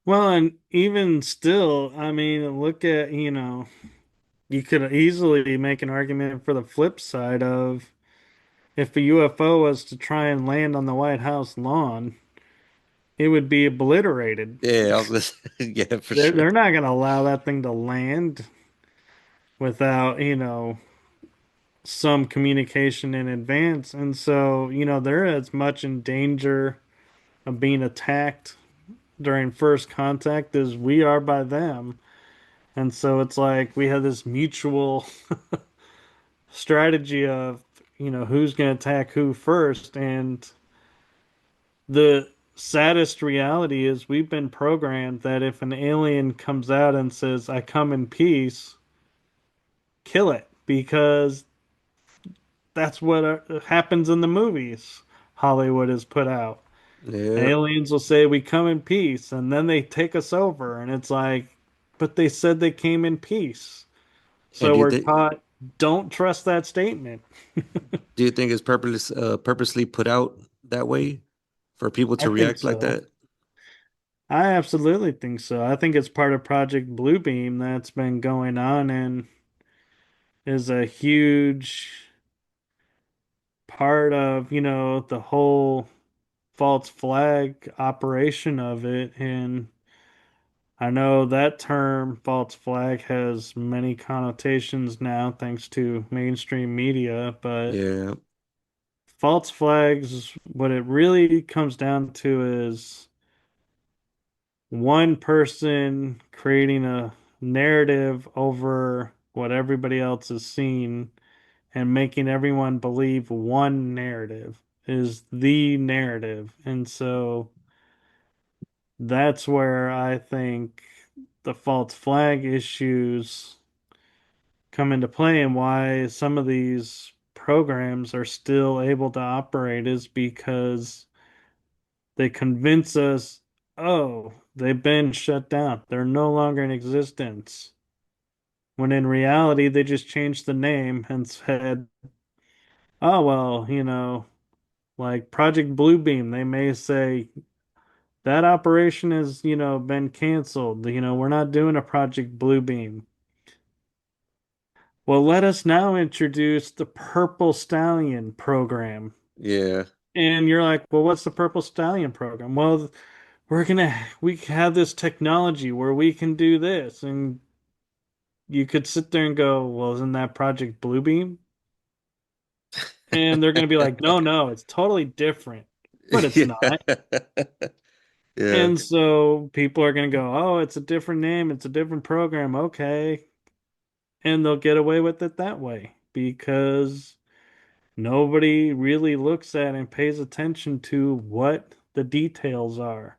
S2: Well, and even still, I mean, look at, you could easily make an argument for the flip side of if a UFO was to try and land on the White House lawn, it would be obliterated.
S3: Yeah, I was gonna say, yeah, for
S2: They're
S3: sure.
S2: they're not gonna allow that thing to land without, some communication in advance. And so, they're as much in danger of being attacked during first contact as we are by them. And so it's like we have this mutual strategy of, who's going to attack who first. And the saddest reality is we've been programmed that if an alien comes out and says, I come in peace, kill it because that's what happens in the movies Hollywood has put out.
S3: Yeah.
S2: Aliens will say, we come in peace, and then they take us over. And it's like, but they said they came in peace.
S3: And
S2: So we're taught, don't trust that statement.
S3: do you think it's purposely put out that way for people
S2: I
S3: to
S2: think
S3: react like
S2: so.
S3: that?
S2: I absolutely think so. I think it's part of Project Bluebeam that's been going on and is a huge part of, the whole false flag operation of it. And I know that term false flag has many connotations now thanks to mainstream media, but
S3: Yeah,
S2: false flags, what it really comes down to is one person creating a narrative over what everybody else has seen and making everyone believe one narrative is the narrative. And so that's where I think the false flag issues come into play and why some of these programs are still able to operate is because they convince us, oh, they've been shut down. They're no longer in existence. When in reality, they just changed the name and said, oh, well, like Project Bluebeam, they may say that operation has, been canceled. We're not doing a Project Bluebeam. Well, let us now introduce the Purple Stallion program.
S3: yeah,
S2: And you're like, well, what's the Purple Stallion program? Well, we have this technology where we can do this. And you could sit there and go, well, isn't that Project Bluebeam? And they're going to be like, no, no, it's totally different. But it's
S3: yeah,
S2: not.
S3: yeah,
S2: And so people are going to go, oh, it's a different name, it's a different program. Okay. And they'll get away with it that way because nobody really looks at and pays attention to what the details are.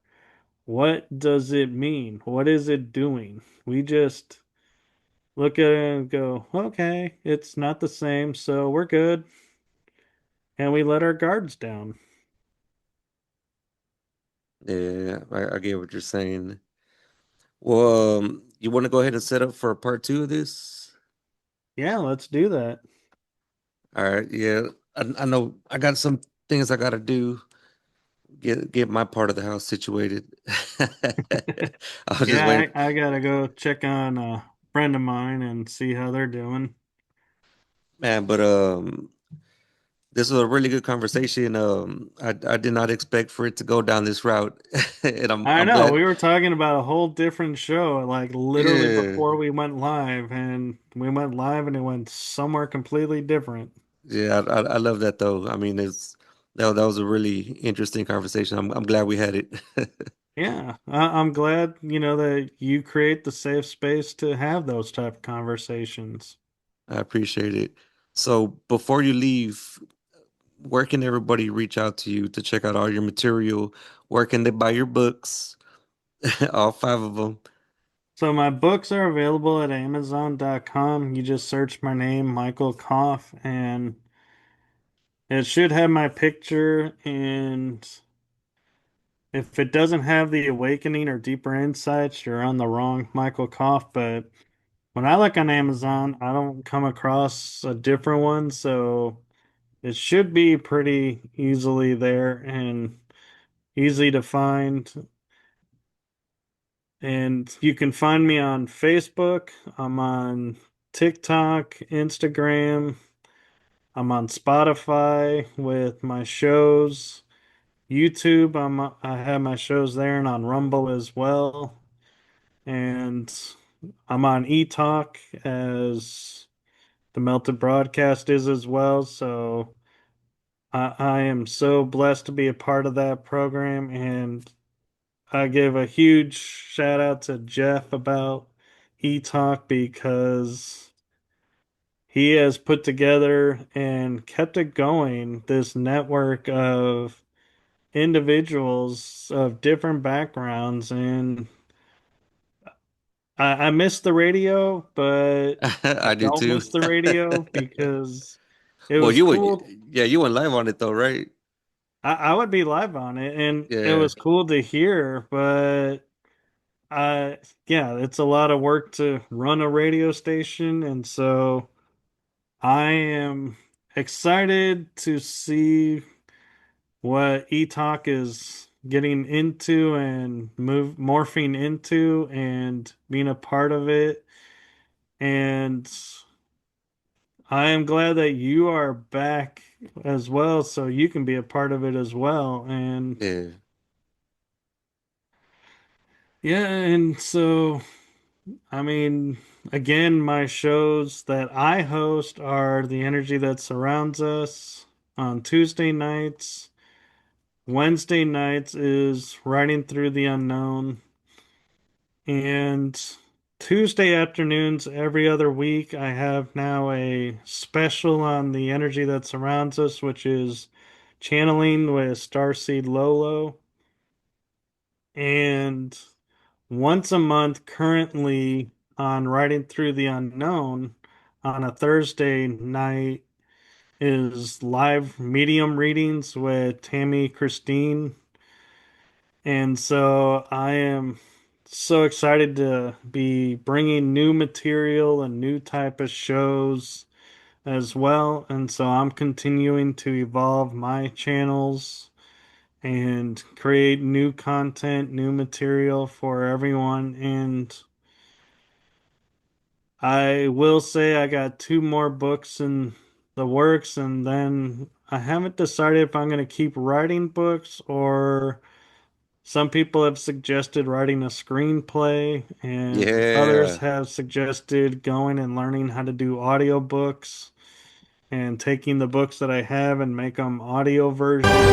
S2: What does it mean? What is it doing? We just look at it and go, okay, it's not the same, so we're good. And we let our guards down.
S3: yeah. I get what you're saying. Well, you want to go ahead and set up for part two of this?
S2: Yeah, let's do that.
S3: All right. Yeah, I know. I got some things I got to do. Get my part of the house situated. I was just
S2: Yeah,
S3: waiting,
S2: I gotta go check on a friend of mine and see how they're doing.
S3: man. But this was a really good conversation. I did not expect for it to go down this route, and
S2: I
S3: I'm
S2: know
S3: glad.
S2: we were talking about a whole different show, like literally
S3: Yeah,
S2: before we went live, and we went live and it went somewhere completely different.
S3: yeah. I love that though. I mean, that was a really interesting conversation. I'm glad we had it.
S2: Yeah, I'm glad, that you create the safe space to have those type of conversations.
S3: I appreciate it. So before you leave, where can everybody reach out to you to check out all your material? Where can they buy your books? All five of them.
S2: So my books are available at Amazon.com. You just search my name, Michael Kopf, and it should have my picture. And if it doesn't have the awakening or deeper insights, you're on the wrong Michael Kopf. But when I look on Amazon, I don't come across a different one. So it should be pretty easily there and easy to find. And you can find me on Facebook. I'm on TikTok, Instagram. I'm on Spotify with my shows. YouTube. I have my shows there and on Rumble as well. And I'm on eTalk as the Melted Broadcast is as well. So I am so blessed to be a part of that program. And I give a huge shout out to Jeff about eTalk because he has put together and kept it going this network of individuals of different backgrounds. And I miss the radio, but I
S3: I do
S2: don't
S3: too.
S2: miss the radio because it
S3: Well,
S2: was
S3: you were,
S2: cool.
S3: yeah, you went live on it though, right?
S2: I would be live on it, and it
S3: Yeah,
S2: was cool to hear, but yeah, it's a lot of work to run a radio station, and so I am excited to see what eTalk is getting into and morphing into and being a part of it. And I am glad that you are back as well, so you can be a part of it as well. And
S3: yeah,
S2: yeah, and so I mean, again, my shows that I host are The Energy That Surrounds Us on Tuesday nights. Wednesday nights is Riding Through the Unknown. And Tuesday afternoons every other week, I have now a special on The Energy That Surrounds Us, which is Channeling with Starseed Lolo. And once a month, currently on Riding Through the Unknown on a Thursday night, is live medium readings with Tammy Christine. And so I am so excited to be bringing new material and new type of shows as well. And so I'm continuing to evolve my channels and create new content, new material for everyone. And I will say I got two more books in the works, and then I haven't decided if I'm going to keep writing books or some people have suggested writing a screenplay, and others
S3: yeah.
S2: have suggested going and learning how to do audiobooks and taking the books that I have and make them audio versions.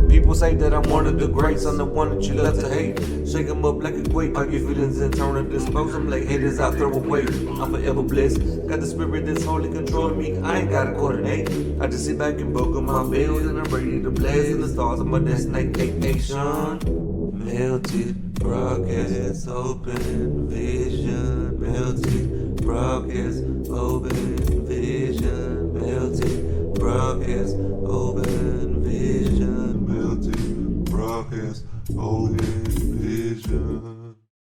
S1: People say that I'm one of the greats, I'm the one that you love to hate. Shake 'em up like a quake, pop your feelings and turn and dispose 'em like haters I throw away. I'm forever blessed, got the spirit that's holy controlling me, I ain't gotta coordinate. I just sit back and buckle my bells and I'm ready to blast in the stars of my destination. Melted broadcast, open vision. Melted broadcast, open vision. Melted broadcast, open vision. Melted broadcast, open vision.